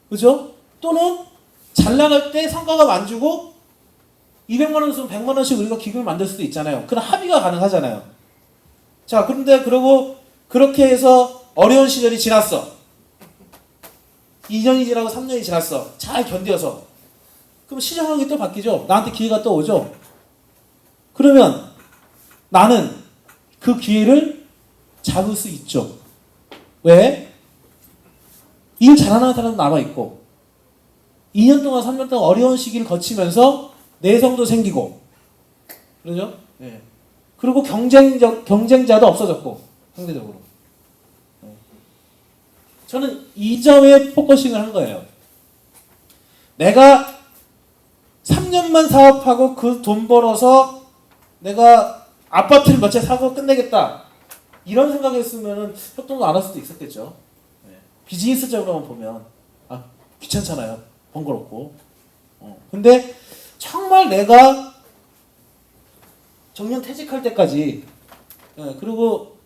그죠? 또는 잘 나갈 때 성과가 안 주고 200만 원 쓰면 100만 원씩 우리가 기금을 만들 수도 있잖아요. 그런 합의가 가능하잖아요. 자, 그런데 그러고 그렇게 해서 어려운 시절이 지났어. 2년이 지나고 3년이 지났어. 잘 견뎌서. 그럼 시장 환경이 또 바뀌죠. 나한테 기회가 또 오죠. 그러면 나는 그 기회를 잡을 수 있죠. 왜? 일 잘하는 사람은 남아있고 2년 동안 3년 동안 어려운 시기를 거치면서 내성도 생기고 그러죠? 네. 그리고 경쟁자도 없어졌고 상대적으로. 저는 이 점에 포커싱을 한 거예요. 내가 3년만 사업하고 그 돈 벌어서 내가 아파트를 몇 채 사고 끝내겠다. 이런 생각했으면 협동도 안 할 수도 있었겠죠. 네. 비즈니스적으로만 보면 귀찮잖아요. 번거롭고. 근데 정말 내가 정년 퇴직할 때까지 그리고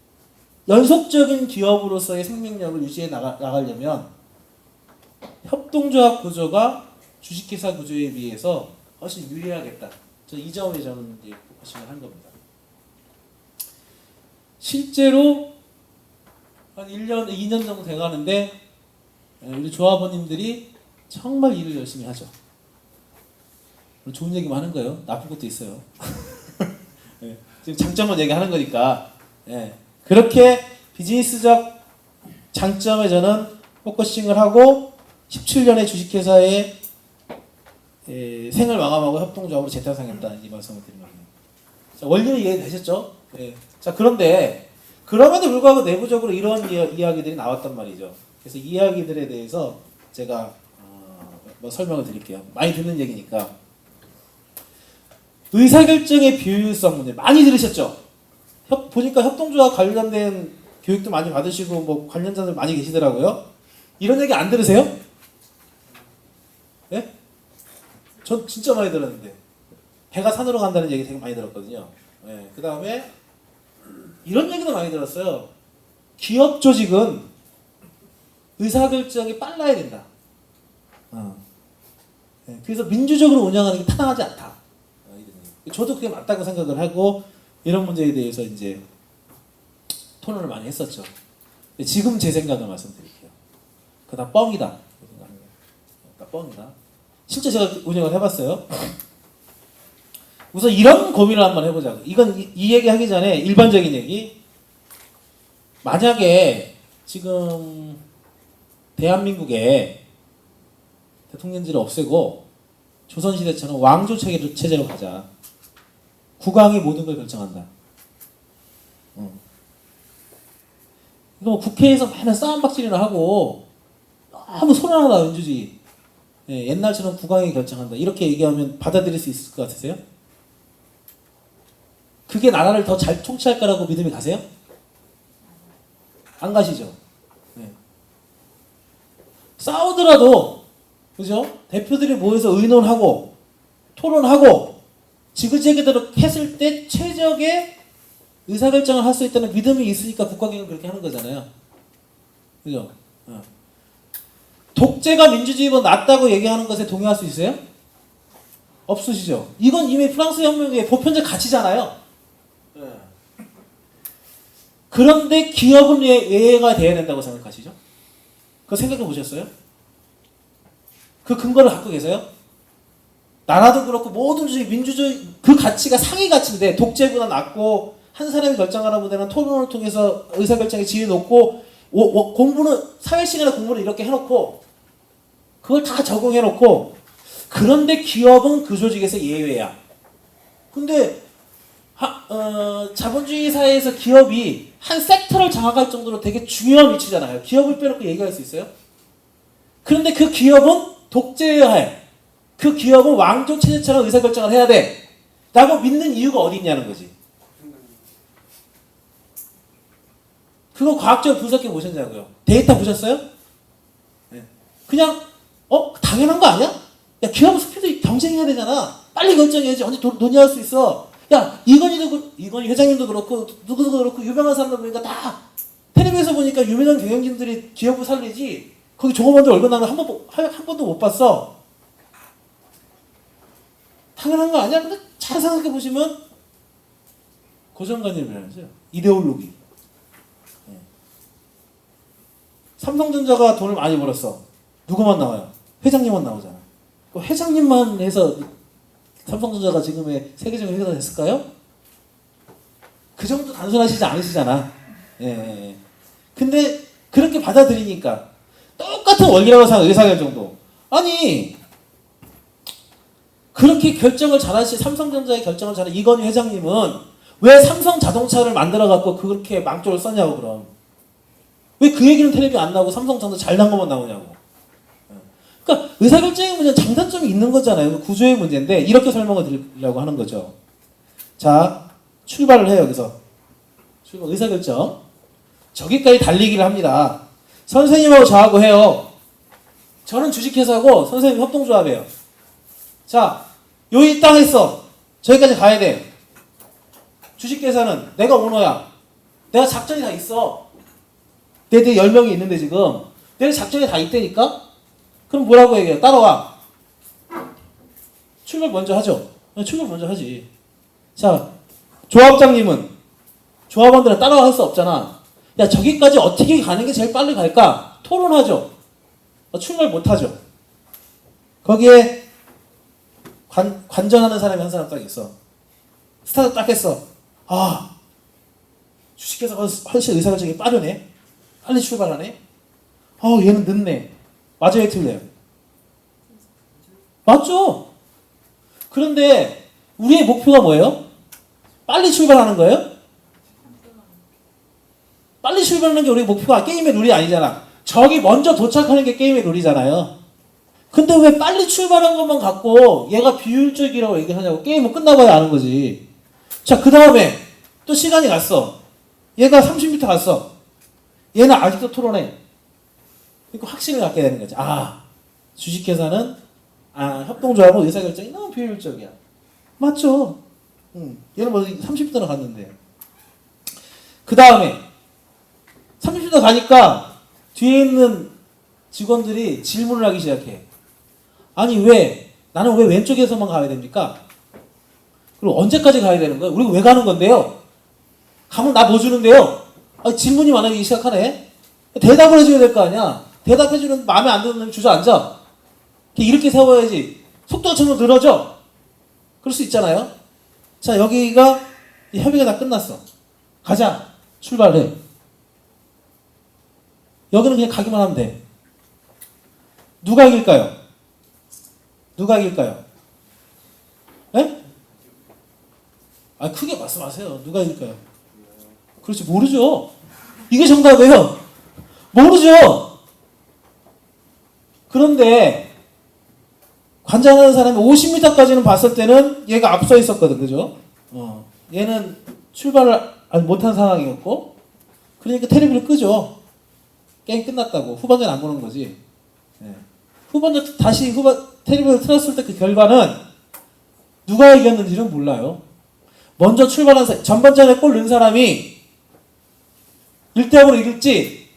연속적인 기업으로서의 생명력을 유지해 나가려면 협동조합 구조가 주식회사 구조에 비해서 훨씬 유리하겠다. 이 점에 저는 이제 포커싱을 한 겁니다. 실제로 한 1년, 2년 정도 돼가는데 우리 조합원님들이 정말 일을 열심히 하죠. 좋은 얘기만 하는 거예요. 나쁜 것도 있어요. 네, 지금 장점만 얘기하는 거니까. 네, 그렇게 비즈니스적 장점에 저는 포커싱을 하고 17년의 주식회사의 생을 마감하고 협동조합으로 재탄생했다. 이 말씀을 드리는 거예요. 자, 원리는 이해되셨죠? 네. 자, 그런데 그럼에도 불구하고 내부적으로 이런 이야기들이 나왔단 말이죠. 그래서 이 이야기들에 대해서 제가 뭐 설명을 드릴게요. 많이 듣는 얘기니까. 의사결정의 비효율성 문제 많이 들으셨죠? 보니까 협동조합 관련된 교육도 많이 받으시고 뭐 관련자들 많이 계시더라고요. 이런 얘기 안 들으세요? 예? 전 진짜 많이 들었는데 배가 산으로 간다는 얘기 되게 많이 들었거든요. 예. 그 다음에 이런 얘기도 많이 들었어요. 기업 조직은 의사결정이 빨라야 된다. 예. 그래서 민주적으로 운영하는 게 타당하지 않다. 저도 그게 맞다고 생각을 하고 이런 문제에 대해서 이제 토론을 많이 했었죠. 지금 제 생각을 말씀드릴게요. 그다 뻥이다. 뻥이다. 실제 제가 운영을 해봤어요. 우선 이런 고민을 한번 해보자고. 이건 이 얘기 하기 전에 일반적인 얘기. 만약에 지금 대한민국에 대통령제를 없애고 조선시대처럼 왕조 체제로 가자. 국왕이 모든 걸 결정한다. 이거 뭐 국회에서 맨날 싸움박질이나 하고 너무 소란하다 민주주의. 예, 옛날처럼 국왕이 결정한다. 이렇게 얘기하면 받아들일 수 있을 것 같으세요? 그게 나라를 더 잘 통치할 거라고 믿음이 가세요? 안 가시죠? 네. 싸우더라도 그죠? 대표들이 모여서 의논하고 토론하고 지그재그대로 했을 때 최적의 의사결정을 할 수 있다는 믿음이 있으니까 국가개혁을 그렇게 하는 거잖아요. 그죠? 독재가 민주주의보다 낫다고 얘기하는 것에 동의할 수 있어요? 없으시죠? 이건 이미 프랑스 혁명의 보편적 가치잖아요. 그런데 기업은 예외가 돼야 된다고 생각하시죠? 그거 생각해 보셨어요? 그 근거를 갖고 계세요? 나라도 그렇고 모든 주의, 민주주의 그 가치가 상위 가치인데 독재보다 낫고 한 사람이 결정하는 보다는 토론을 통해서 의사결정의 질이 높고 공부는 사회 시간에 공부를 이렇게 해놓고 그걸 다 적용해놓고 그런데 기업은 그 조직에서 예외야. 근데 자본주의 사회에서 기업이 한 섹터를 장악할 정도로 되게 중요한 위치잖아요. 기업을 빼놓고 얘기할 수 있어요? 그런데 그 기업은 독재여야 해. 그 기업은 왕조 체제처럼 의사결정을 해야 돼. 라고 믿는 이유가 어디 있냐는 거지. 그거 과학적으로 분석해 보셨냐고요. 데이터 보셨어요? 네. 그냥 당연한 거 아니야? 야, 기업 스피드 경쟁해야 되잖아. 빨리 결정해야지. 언제 논의할 수 있어. 야, 이건희 회장님도 그렇고 누구도 그렇고 유명한 사람들 보니까 다 텔레비에서 보니까 유명한 경영진들이 기업을 살리지 거기 종업원들 얼굴 나는 한 번도 못 봤어. 당연한 거 아니야? 근데 잘 생각해 보시면 고정관념이라면서요. 이데올로기. 네. 삼성전자가 돈을 많이 벌었어. 누구만 나와요? 회장님만 나오잖아. 회장님만 해서 삼성전자가 지금의 세계적인 회사가 됐을까요? 그 정도 단순하시지 않으시잖아. 예. 근데 그렇게 받아들이니까 똑같은 원리라고 생각해. 의사결정도. 아니 그렇게 결정을 잘하시 삼성전자의 결정을 잘한 이건희 회장님은 왜 삼성 자동차를 만들어 갖고 그렇게 망조를 썼냐고. 그럼 왜 그 얘기는 텔레비 안 나오고 삼성전자 잘난 것만 나오냐고. 그러니까 의사결정의 문제는 장단점이 있는 거잖아요. 구조의 문제인데 이렇게 설명을 드리려고 하는 거죠. 자, 출발을 해요. 여기서 출발 의사결정 저기까지 달리기를 합니다. 선생님하고 저하고 해요. 저는 주식회사고 선생님 협동조합이에요. 자, 여기 딱 했어. 저기까지 가야 돼. 주식회사는 내가 오너야. 내가 작전이 다 있어. 내 10명이 있는데 지금 내 작전이 다 있다니까? 그럼 뭐라고 얘기해요? 따라와. 출발 먼저 하죠. 출발 먼저 하지. 자, 조합장님은 조합원들은 따라와 할 수 없잖아. 야, 저기까지 어떻게 가는 게 제일 빨리 갈까? 토론하죠. 출발 못 하죠. 거기에 관전하는 사람이 한 사람 딱 있어. 스타트 딱 했어. 아, 주식회사가 훨씬 의사결정이 빠르네. 빨리 출발하네. 얘는 늦네. 맞아요, 틀려요? 맞죠? 그런데 우리의 목표가 뭐예요? 빨리 출발하는 거예요? 빨리 출발하는 게 우리의 목표가 게임의 룰이 아니잖아. 저기 먼저 도착하는 게 게임의 룰이잖아요. 근데 왜 빨리 출발한 것만 갖고 얘가 비효율적이라고 얘기하냐고. 게임은 끝나봐야 아는 거지. 자, 그 다음에 또 시간이 갔어. 얘가 30m 갔어. 얘는 아직도 토론해. 그러니까 확신을 갖게 되는 거지. 아, 주식회사는 협동조합은 의사결정이 너무 비효율적이야. 맞죠? 얘는 뭐 30m나 갔는데. 그 다음에 30m 가니까 뒤에 있는 직원들이 질문을 하기 시작해. 아니 나는 왜 왼쪽에서만 가야 됩니까? 그리고 언제까지 가야 되는 거예요? 우리가 왜 가는 건데요? 가면 나 뭐 주는데요? 질문이 많아지기 시작하네. 대답을 해줘야 될 거 아니야. 대답해주는 마음에 안 드는 놈이 주저앉아. 이렇게 세워야지. 속도가 점점 늘어져. 그럴 수 있잖아요. 자, 여기가 이 협의가 다 끝났어. 가자. 출발해. 여기는 그냥 가기만 하면 돼. 누가 이길까요? 누가 이길까요? 예? 아, 크게 말씀하세요. 누가 이길까요? 그렇지, 모르죠. 이게 정답이에요. 모르죠. 그런데 관장하는 사람이 50m까지는 봤을 때는 얘가 앞서 있었거든, 그죠? 얘는 출발을 못한 상황이었고, 그러니까 테레비를 끄죠. 게임 끝났다고. 후반전 안 보는 거지. 예. 후반전 다시 테레비를 틀었을 때 그 결과는 누가 이겼는지는 몰라요. 먼저 출발한 전반전에 골 넣은 사람이 1대0으로 이길지,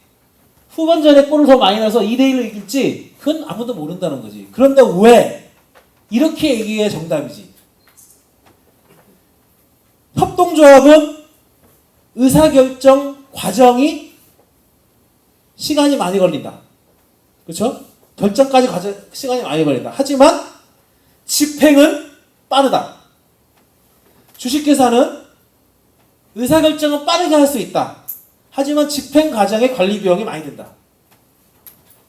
후반전에 골을 더 많이 넣어서 2대1로 이길지, 그건 아무도 모른다는 거지. 그런데 왜? 이렇게 얘기해 정답이지. 협동조합은 의사결정 과정이 시간이 많이 걸린다. 그렇죠? 결정까지 시간이 많이 걸린다. 하지만 집행은 빠르다. 주식회사는 의사결정은 빠르게 할 수 있다. 하지만 집행 과정에 관리 비용이 많이 든다.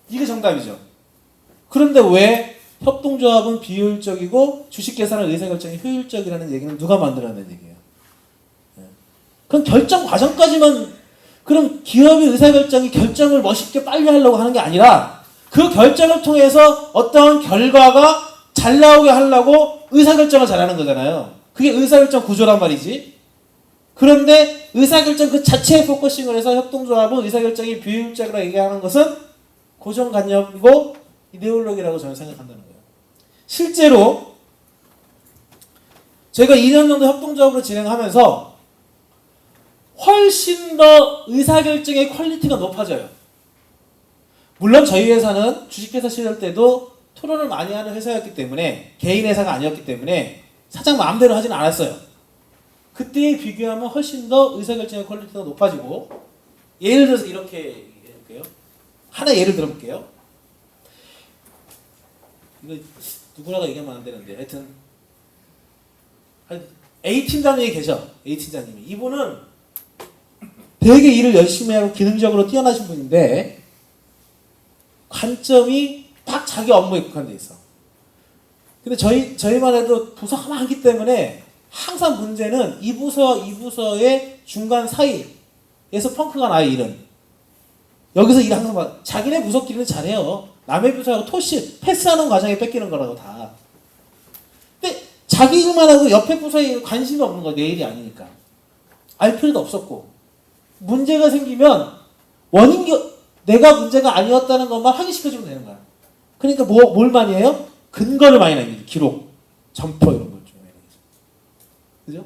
이게 정답이죠. 그런데 왜 협동조합은 비효율적이고 주식회사는 의사결정이 효율적이라는 얘기는 누가 만들어낸 얘기예요? 그럼 결정 과정까지만, 그럼 기업의 의사결정이 결정을 멋있게 빨리 하려고 하는 게 아니라 그 결정을 통해서 어떠한 결과가 잘 나오게 하려고 의사결정을 잘하는 거잖아요. 그게 의사결정 구조란 말이지. 그런데 의사결정 그 자체에 포커싱을 해서 협동조합은 의사결정이 비효율적이라고 얘기하는 것은 고정관념이고 이데올로기라고 저는 생각한다는 거예요. 실제로 제가 2년 정도 협동조합으로 진행하면서 훨씬 더 의사결정의 퀄리티가 높아져요. 물론 저희 회사는 주식회사 시절 때도 토론을 많이 하는 회사였기 때문에, 개인 회사가 아니었기 때문에 사장 마음대로 하진 않았어요. 그때에 비교하면 훨씬 더 의사결정의 퀄리티가 높아지고, 예를 들어서 이렇게 얘기해볼게요. 하나 예를 들어볼게요. 이거 누구라고 얘기하면 안 되는데, 하여튼 A팀장님이 계셔. A팀장님이. 이분은 되게 일을 열심히 하고 기능적으로 뛰어나신 분인데 관점이 딱 자기 업무에 국한돼 있어. 근데 저희만 해도 부서가 많기 때문에 항상 문제는 이 부서의 중간 사이에서 펑크가 나요, 일은. 여기서 일 항상 자기네 부서끼리는 잘해요. 남의 부서하고 패스하는 과정에 뺏기는 거라고 다. 근데 자기 일만 하고 옆에 부서에 관심이 없는 거야. 내 일이 아니니까. 알 필요도 없었고. 문제가 생기면 내가 문제가 아니었다는 것만 확인시켜주면 되는 거야. 그러니까 뭘 많이 해요? 근거를 많이 남기죠. 기록, 점포 이런 걸 좀 많이 남기죠. 그죠?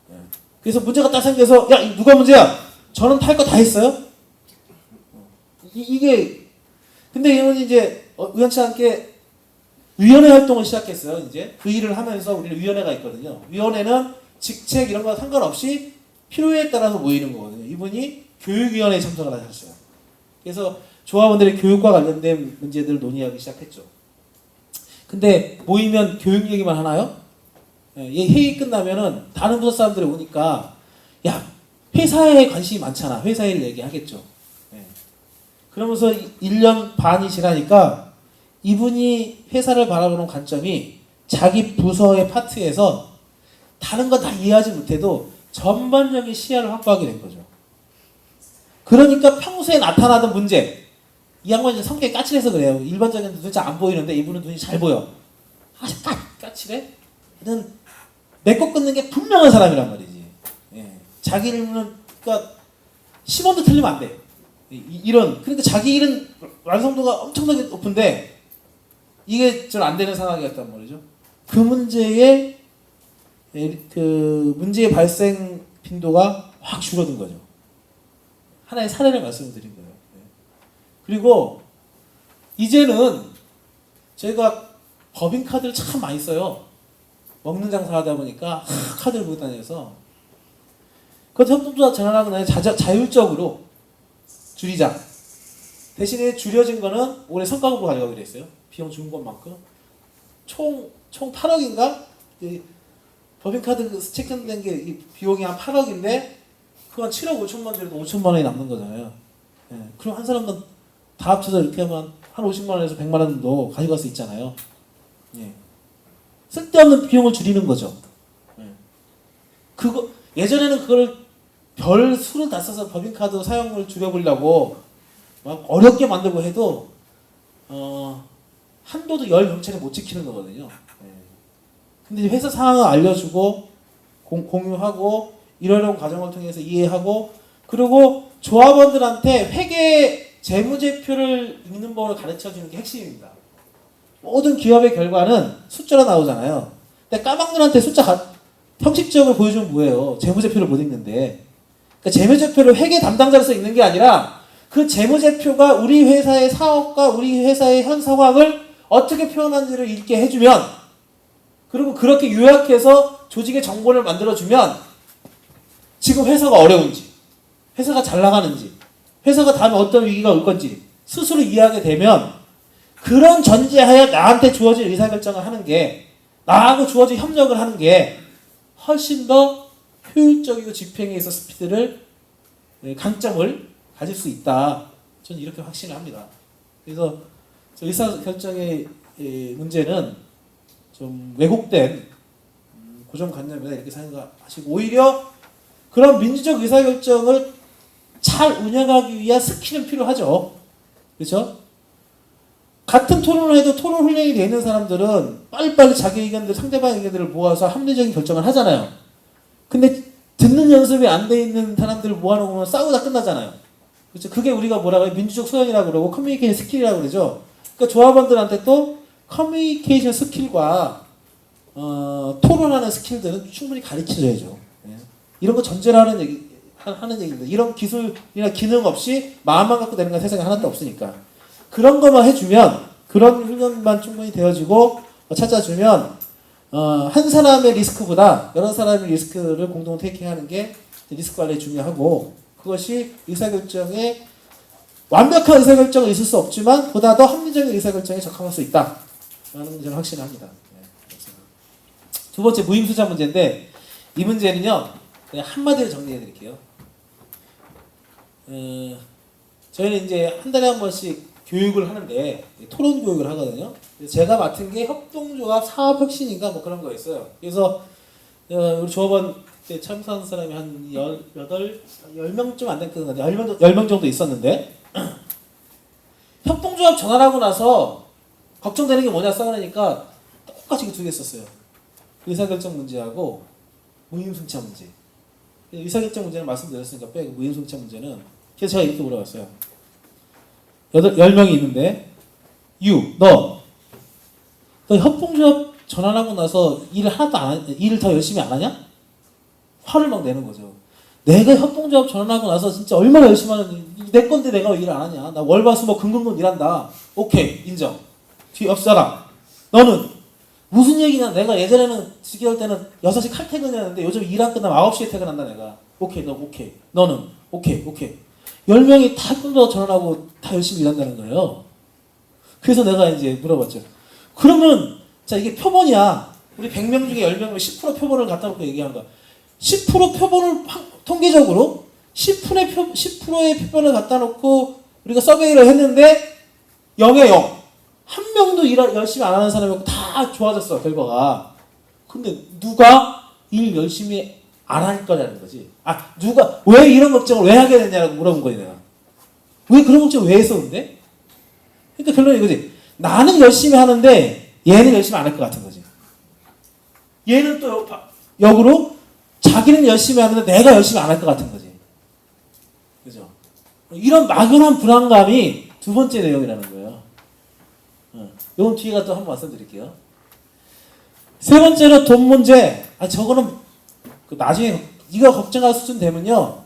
네. 그래서 문제가 딱 생겨서 야, 누가 문제야? 저는 탈 거 다 했어요? 이게 근데 이분이 이제 우연치 않게 위원회 활동을 시작했어요. 이제 그 일을 하면서 우리는 위원회가 있거든요. 위원회는 직책 이런 거 상관없이 필요에 따라서 모이는 거거든요. 이분이 교육위원회에 참석을 하셨어요. 그래서 조합원들의 교육과 관련된 문제들을 논의하기 시작했죠. 근데 모이면 교육 얘기만 하나요? 이 회의 끝나면은 다른 부서 사람들이 오니까 야, 회사에 관심이 많잖아. 회사 일 얘기하겠죠. 그러면서 1년 반이 지나니까 이분이 회사를 바라보는 관점이 자기 부서의 파트에서 다른 건 다 이해하지 못해도 전반적인 시야를 확보하게 된 거죠. 그러니까 평소에 나타나던 문제, 이 양반이 성격이 까칠해서 그래요. 일반적인 눈이 잘 안 보이는데 이분은 눈이 잘 보여. 아주 까칠해? 얘는 내 거 끊는 게 분명한 사람이란 말이지. 자기 일은 그러니까 10원도 틀리면 안 돼. 그러니까 자기 일은 완성도가 엄청나게 높은데 이게 좀 안 되는 상황이었단 말이죠. 그 문제의 발생 빈도가 확 줄어든 거죠. 하나의 사례를 말씀드린 거예요. 그리고 이제는 저희가 법인카드를 참 많이 써요. 먹는 장사 하다 보니까 카드를 보고 다녀서 그것도 협동조합 전환하고 나서 자율적으로 줄이자. 대신에 줄여진 거는 올해 성과급으로 가져가기로 했어요. 비용 준 것만큼. 총 8억인가? 법인카드 체크된 게 이 비용이 한 8억인데 그건 7억 5천만 원에도 5천만 원이 남는 거잖아요. 예. 그럼 한 사람은 다 합쳐서 이렇게 하면 한 50만 원에서 100만 원도 가져갈 수 있잖아요. 예. 쓸데없는 비용을 줄이는 거죠. 예. 그거 예전에는 그걸 별 수를 다 써서 법인카드 사용을 줄여보려고 막 어렵게 만들고 해도 한도도 열 병찰이 못 지키는 거거든요. 예. 근데 회사 상황을 알려주고 공유하고 이러이러한 과정을 통해서 이해하고 그리고 조합원들한테 회계 재무제표를 읽는 법을 가르쳐주는 게 핵심입니다. 모든 기업의 결과는 숫자로 나오잖아요. 근데 까막눈한테 숫자 형식적으로 보여주면 뭐예요? 재무제표를 못 읽는데. 그러니까 재무제표를 회계 담당자로서 읽는 게 아니라 그 재무제표가 우리 회사의 사업과 우리 회사의 현 상황을 어떻게 표현하는지를 읽게 해주면 그리고 그렇게 요약해서 조직의 정보를 만들어주면 지금 회사가 어려운지 회사가 잘 나가는지 회사가 다음에 어떤 위기가 올 건지 스스로 이해하게 되면 그런 전제하에 나한테 주어진 의사결정을 하는 게 나하고 주어진 협력을 하는 게 훨씬 더 효율적이고 집행에 있어 스피드를 강점을 가질 수 있다. 저는 이렇게 확신을 합니다. 그래서 의사결정의 문제는 좀 왜곡된 고정관념이다 이렇게 생각하시고 오히려 그런 민주적 의사결정을 잘 운영하기 위한 스킬은 필요하죠. 그렇죠? 같은 토론을 해도 토론 훈련이 되어 있는 사람들은 빨리빨리 자기 의견들, 상대방의 의견들을 모아서 합리적인 결정을 하잖아요. 근데 듣는 연습이 안 돼 있는 사람들을 모아놓으면 싸우다 끝나잖아요. 그렇죠? 그게 우리가 뭐라고 해요? 민주적 소양이라고 그러고 커뮤니케이션 스킬이라고 그러죠. 그러니까 조합원들한테 또 커뮤니케이션 스킬과 토론하는 스킬들은 충분히 가르쳐줘야죠. 예. 이런 거 전제로 하는 얘기입니다. 이런 기술이나 기능 없이 마음만 갖고 되는 건 세상에 하나도 없으니까. 그런 것만 해주면, 그런 훈련만 충분히 되어지고 찾아주면 한 사람의 리스크보다 여러 사람의 리스크를 공동 테이킹하는 게 리스크 관리에 중요하고 그것이 의사결정에 완벽한 의사결정은 있을 수 없지만 보다 더 합리적인 의사결정에 적합할 수 있다 라는 건 저는 확신합니다. 두 번째 무임수자 문제인데 이 문제는요 그냥 한마디로 정리해 드릴게요. 저희는 이제 한 달에 한 번씩 교육을 하는데 토론 교육을 하거든요. 제가 맡은 게 협동조합 사업혁신인가 뭐 그런 거였어요. 그래서 우리 조합원 그때 참석한 사람이 한 10명쯤 안 됐거든요. 10명 정도 있었는데 협동조합 전환하고 나서 걱정되는 게 뭐냐 싸우니까 똑같이 두 개 썼어요. 의사결정 문제하고 무임승차 문제. 의사결정 문제는 말씀드렸으니까 빼고 무임승차 문제는 그래서 제가 이렇게 물어봤어요. 10명이 있는데 너 협동조합 전환하고 나서 일을 더 열심히 안 하냐? 화를 막 내는 거죠. 내가 협동조합 전환하고 나서 진짜 얼마나 열심히 하는데 내 건데 내가 왜 일을 안 하냐? 나 월화수목 금금금 일한다. 오케이 인정. 뒤 옆 사람 너는 무슨 얘기냐? 내가 예전에는 직결 때는 6시 칼퇴근이었는데 요즘 일 안 끝나면 9시에 퇴근한다 내가. 오케이 너 오케이. 너는 오케이. 10명이 다 협동조합 전환하고 다 열심히 일한다는 거예요. 그래서 내가 이제 물어봤죠. 그러면 자 이게 표본이야. 우리 100명 중에 10명이면 10% 표본을 갖다 놓고 얘기한 거야. 10% 표본을 통계적으로 10%의 표본을 갖다 놓고 우리가 서베이를 했는데 0에 0. 한 명도 일 열심히 안 하는 사람이 다 좋아졌어 결과가. 근데 누가 일 열심히 안 할 거냐는 거지. 누가 왜 이런 걱정을 왜 하게 됐냐고 물어본 거지 내가. 왜 그런 걱정을 왜 했어 근데? 그러니까 결론이 이거지. 나는 열심히 하는데 얘는 열심히 안 할 것 같은 거지. 얘는 또 역으로 자기는 열심히 하는데 내가 열심히 안 할 것 같은 거지. 그죠? 이런 막연한 불안감이 두 번째 내용이라는 거예요. 이건 뒤에 또 한번 말씀드릴게요. 세 번째로 돈 문제. 저거는 나중에 네가 걱정할 수준 되면요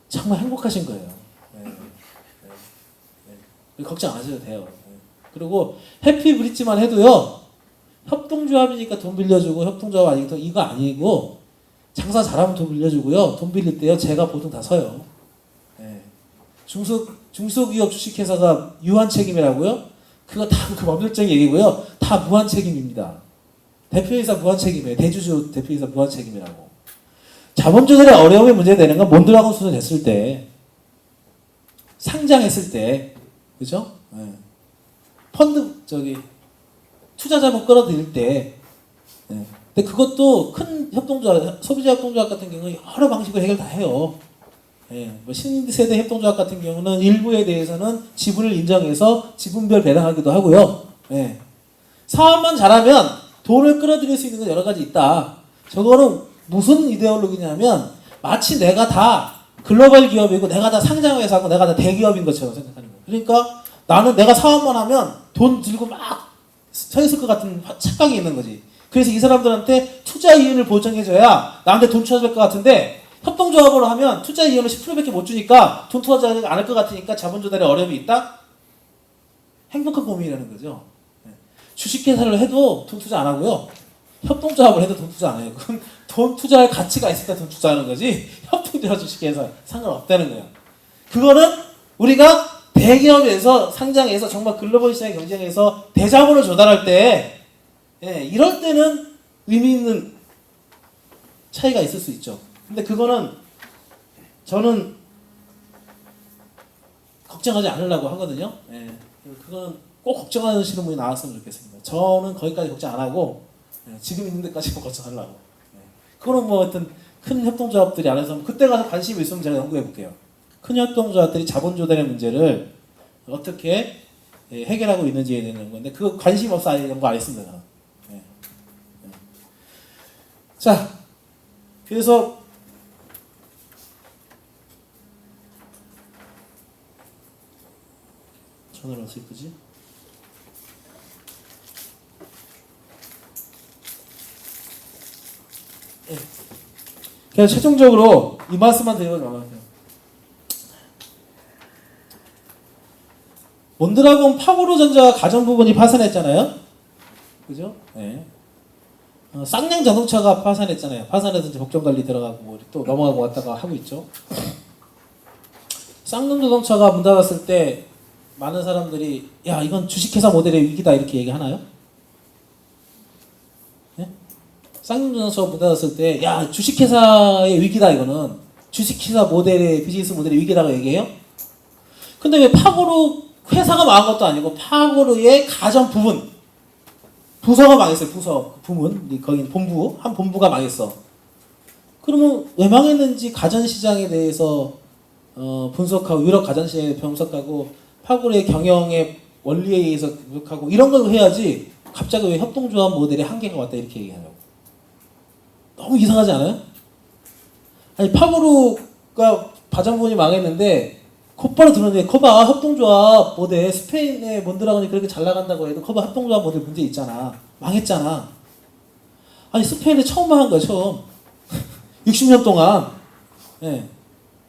정말 행복하신 거예요. 걱정 안 하셔도 돼요. 그리고 해피 브릿지만 해도요 협동조합이니까 돈 빌려주고 협동조합 아니니까 이거 아니고 장사 잘하면 돈 빌려주고요. 돈 빌릴 때요 제가 보통 다 서요. 중소기업 주식회사가 유한 책임이라고요. 그거 다 그 법률적인 얘기고요. 다 무한 책임입니다. 대표이사 무한 책임이에요. 대주주 대표이사 무한 책임이라고. 자본 조달의 어려움이 문제되는 건 몬드라곤 수준 됐을 때, 상장했을 때, 그죠? 예. 펀드 투자 자본 끌어들일 때, 예. 근데 그것도 큰 협동조합, 소비자 협동조합 같은 경우는 여러 방식으로 해결 다 해요. 예. 뭐 신세대 협동조합 같은 경우는 일부에 대해서는 지분을 인정해서 지분별 배당하기도 하고요. 예. 사업만 잘하면 돈을 끌어들일 수 있는 건 여러 가지 있다. 저거는 무슨 이데올로기냐면 마치 내가 다 글로벌 기업이고 내가 다 상장회사고 내가 다 대기업인 것처럼 생각하는 거예요. 그러니까 나는 내가 사업만 하면 돈 들고 막 서 있을 것 같은 착각이 있는 거지. 그래서 이 사람들한테 투자 이윤을 보장해줘야 나한테 돈 투자할 것 같은데 협동조합으로 하면 투자 이윤을 10%밖에 못 주니까 돈 투자하지 않을 것 같으니까 자본 조달에 어려움이 있다? 행복한 고민이라는 거죠. 주식회사를 해도 돈 투자 안 하고요. 협동조합을 해도 돈 투자 안 해요. 그건 돈 투자할 가치가 있을 때 돈 투자하는 거지 협동조합 주식회사 상관없다는 거예요. 그거는 우리가 대기업에서 상장해서 정말 글로벌 시장의 경쟁에서 대자본을 조달할 때 이럴 때는 의미 있는 차이가 있을 수 있죠. 근데 그거는 저는 걱정하지 않으려고 하거든요. 그건 꼭 걱정하시는 분이 나왔으면 좋겠습니다. 저는 거기까지 걱정 안 하고 지금 있는 데까지만 걱정하려고. 그거는 뭐 어떤 큰 협동조합들이 안에서 그때 가서 관심이 있으면 제가 연구해 볼게요. 큰 협동조합들이 자본 조달의 문제를 어떻게 해결하고 있는지에 대한 건데 그거 관심 없어 아예 연구 안 했습니다. 저는. 자, 그래서 전화를 어떻게 끄지? 그래서 최종적으로 이 말씀만 드리고 넘어갈게요. 몬드라곤 파고르전자 가전 부분이 파산했잖아요. 그죠? 네. 쌍양 자동차가 파산했잖아요. 파산해서 이제 법정 관리 들어가고 뭐 또 넘어가고 왔다가 하고 있죠. 쌍용 자동차가 문 닫았을 때 많은 사람들이 야 이건 주식회사 모델의 위기다 이렇게 얘기하나요? 네? 쌍용 자동차가 문 닫았을 때 야 주식회사의 위기다 이거는 주식회사 모델의 비즈니스 모델의 위기다고 얘기해요? 근데 왜 파고르 회사가 망한 것도 아니고 파고르의 가전 부분 부서가 망했어요. 부서 부문 거기 본부 한 본부가 망했어. 그러면 왜 망했는지 가전 시장에 대해서 분석하고 유럽 가전 시장에 분석하고 파고르의 경영의 원리에 의해서 분석하고 이런 걸 해야지. 갑자기 왜 협동조합 모델의 한계가 왔다 이렇게 얘기하냐고. 너무 이상하지 않아요? 아니 파고르가 가전 부분이 망했는데 곧바로 들었는데 커봐 협동조합 모델 스페인의 몬드라곤이 그렇게 잘 나간다고 해도 커봐 협동조합 모델 문제 있잖아. 망했잖아. 아니 스페인에 처음 망한 거야 처음. 60년 동안. 예.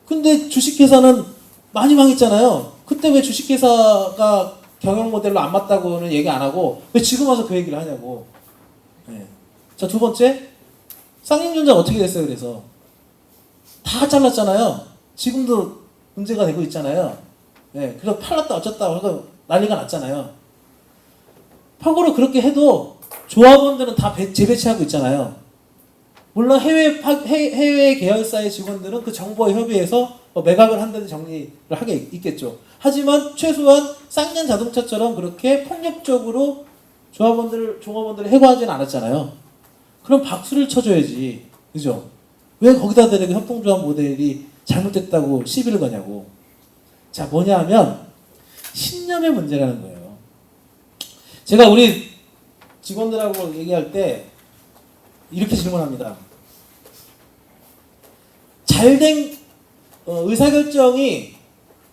근데 주식회사는 많이 망했잖아요. 그때 왜 주식회사가 경영 모델로 안 맞다고는 얘기 안 하고 왜 지금 와서 그 얘기를 하냐고. 예. 자, 두 번째 쌍용전자 어떻게 됐어요? 그래서 다 잘랐잖아요. 지금도 문제가 되고 있잖아요. 예, 그래서 팔랐다 어쩌다 하고 난리가 났잖아요. 파고로 그렇게 해도 조합원들은 다 재배치하고 있잖아요. 물론 해외 계열사의 직원들은 그 정보에 협의해서 매각을 한다든지 정리를 하게 있겠죠. 하지만 최소한 쌍년 자동차처럼 그렇게 폭력적으로 종업원들을 해고하지는 않았잖아요. 그럼 박수를 쳐줘야지. 그죠? 왜 거기다 대고 협동조합 모델이 잘못됐다고 시비를 거냐고. 자, 뭐냐 하면 신념의 문제라는 거예요. 제가 우리 직원들하고 얘기할 때 이렇게 질문합니다. 잘된 의사결정이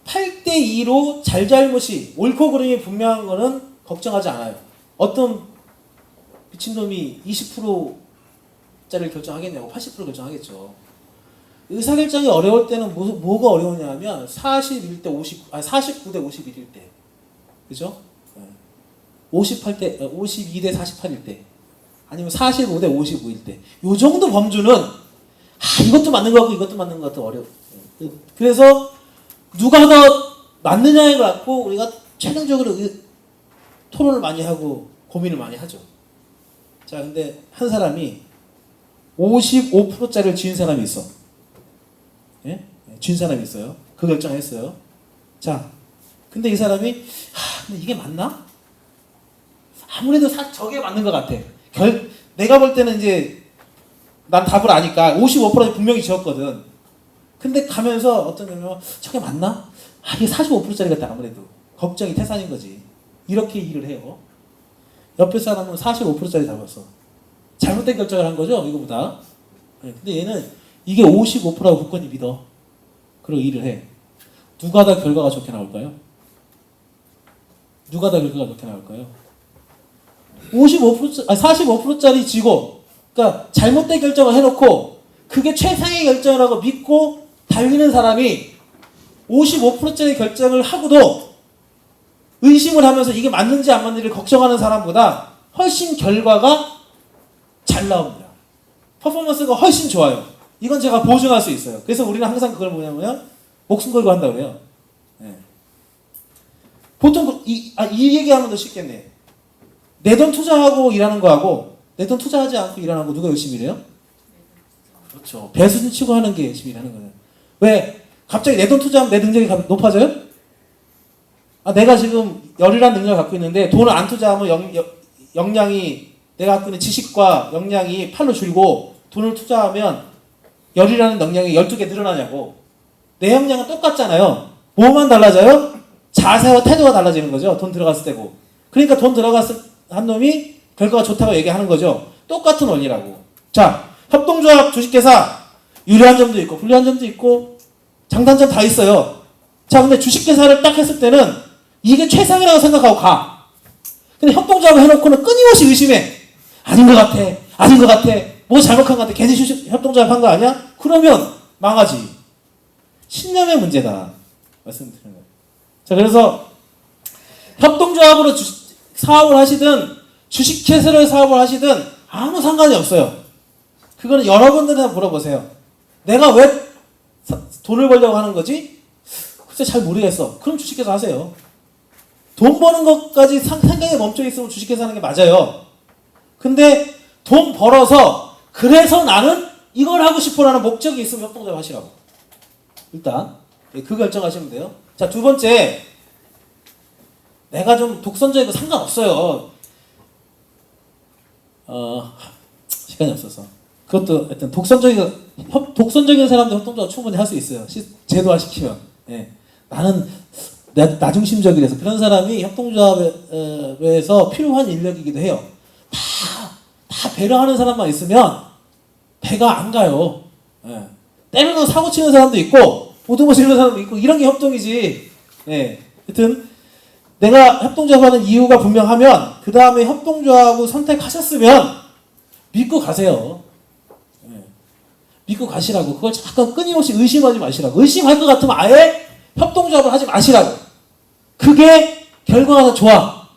8대2로 잘잘못이 옳고 그름이 분명한 거는 걱정하지 않아요. 어떤 미친놈이 20%짜리를 결정하겠냐고 80% 결정하겠죠. 의사결정이 어려울 때는 뭐가 어려우냐면 49대 51일 때. 그죠? 52대 48일 때. 아니면 45대 55일 때. 요 정도 범주는 이것도 맞는 거 같고 이것도 맞는 거 같고 어려워. 그래서 누가 더 맞느냐에 갖고 우리가 최종적으로 토론을 많이 하고 고민을 많이 하죠. 자, 근데 한 사람이 55%짜리를 지은 사람이 있어. 예? 지은 사람이 있어요. 그 결정했어요. 자, 근데 이 사람이 근데 이게 맞나? 아무래도 저게 맞는 것 같아. 내가 볼 때는 이제 난 답을 아니까 55% 분명히 지었거든. 근데 가면서 어떤 경우는 저게 맞나? 이게 45%짜리 같다. 아무래도 걱정이 태산인 거지. 이렇게 일을 해요. 옆에 사람은 45%짜리 잡았어. 잘못된 결정을 한 거죠, 이거보다. 근데 얘는 이게 55%라고 굳건히 믿어. 그리고 일을 해. 누가 다 결과가 좋게 나올까요? 누가 다 결과가 좋게 나올까요? 45%짜리 지고, 그러니까 잘못된 결정을 해놓고 그게 최상의 결정이라고 믿고 달리는 사람이 55%짜리 결정을 하고도 의심을 하면서 이게 맞는지 안 맞는지를 걱정하는 사람보다 훨씬 결과가 잘 나옵니다. 퍼포먼스가 훨씬 좋아요. 이건 제가 보증할 수 있어요. 그래서 우리는 항상 그걸 뭐냐면 목숨 걸고 한다고 그래요. 네. 보통 이 얘기하면 더 쉽겠네. 내 돈 투자하고 일하는 거하고 내 돈 투자하지 않고 일하는 거 누가 열심히 일해요? 그렇죠. 배수진 치고 하는 게 열심히 일하는 거예요. 왜? 갑자기 내 돈 투자하면 내 능력이 높아져요? 내가 지금 열이라는 능력을 갖고 있는데 돈을 안 투자하면 역량이 내가 갖고 있는 지식과 역량이 8로 줄고 돈을 투자하면 열이라는 역량이 12개 늘어나냐고. 내 역량은 똑같잖아요. 뭐만 달라져요? 자세와 태도가 달라지는 거죠. 돈 들어갔을 때고. 그러니까 돈 들어갔을 한 놈이 결과가 좋다고 얘기하는 거죠. 똑같은 원리라고. 자, 협동조합 주식회사 유리한 점도 있고 불리한 점도 있고 장단점 다 있어요. 자, 근데 주식회사를 딱 했을 때는 이게 최상이라고 생각하고 가. 근데 협동조합을 해놓고는 끊임없이 의심해. 아닌 것 같아. 아닌 것 같아. 뭐 잘못한 것 같아. 괜히 협동조합 한 거 아니야? 그러면 망하지. 신념의 문제다. 말씀드리는 거예요. 자, 그래서 협동조합으로 사업을 하시든 주식회사를 사업을 하시든 아무 상관이 없어요. 그거는 여러분들한테 물어보세요. 내가 왜 돈을 벌려고 하는 거지? 글쎄 잘 모르겠어. 그럼 주식회사 하세요. 돈 버는 것까지 생각에 멈춰 있으면 주식회사 하는 게 맞아요. 근데 돈 벌어서 그래서 나는 이걸 하고 싶어라는 목적이 있으면 협동조합 하시라고. 일단 그 결정하시면 돼요. 자, 두 번째, 내가 좀 독선적이고 상관없어요. 시간이 없어서. 그것도 하여튼 독선적인 사람도 협동조합 충분히 할 수 있어요. 제도화 시키면. 예. 나는 나 중심적이라서 그런 사람이 협동조합에서 필요한 인력이기도 해요. 다 배려하는 사람만 있으면 배가 안 가요. 예. 때로는 사고 치는 사람도 있고 보듬어 치는 사람도 있고 이런 게 협동이지. 예. 하여튼 내가 협동조합하는 이유가 분명하면 그 다음에 협동조합을 선택하셨으면 믿고 가세요. 예. 믿고 가시라고. 그걸 잠깐 끊임없이 의심하지 마시라고. 의심할 것 같으면 아예 협동조합을 하지 마시라고. 그게 결과가 더 좋아.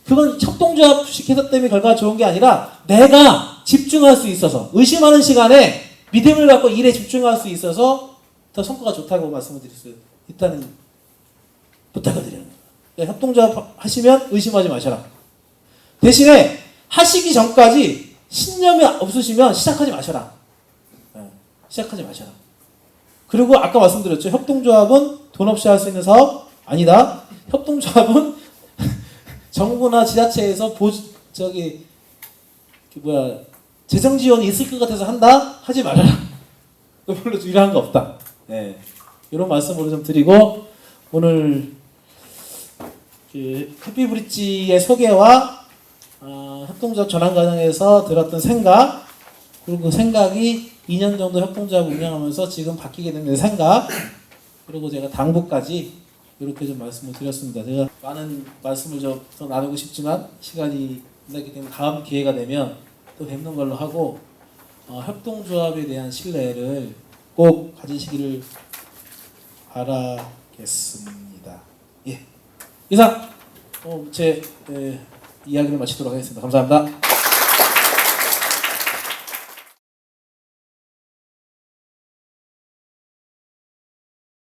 그건 협동조합 주식회사 때문에 결과가 좋은 게 아니라 내가 집중할 수 있어서 의심하는 시간에 믿음을 갖고 일에 집중할 수 있어서 더 성과가 좋다고 말씀을 드릴 수 있다는 부탁을 드리는 거예요. 협동조합 하시면 의심하지 마셔라. 대신에 하시기 전까지 신념이 없으시면 시작하지 마셔라. 시작하지 마셔라. 그리고 아까 말씀드렸죠. 협동조합은 돈 없이 할 수 있는 사업 아니다. 협동조합은 정부나 지자체에서 재정 지원이 있을 것 같아서 한다? 하지 말아라. 별로 유리한 거 없다. 네. 이런 말씀으로 좀 드리고 오늘 해피브릿지의 소개와 협동조합 전환 과정에서 들었던 생각 그리고 그 생각이 2년 정도 협동조합 운영하면서 지금 바뀌게 된 생각 그리고 제가 당부까지 이렇게 좀 말씀을 드렸습니다. 제가 많은 말씀을 좀 더 나누고 싶지만 시간이 끝나기 때문에 다음 기회가 되면 또 뵙는 걸로 하고 협동조합에 대한 신뢰를 꼭 가지시기를 바라겠습니다. 예, 이상 제 이야기를 마치도록 하겠습니다. 감사합니다.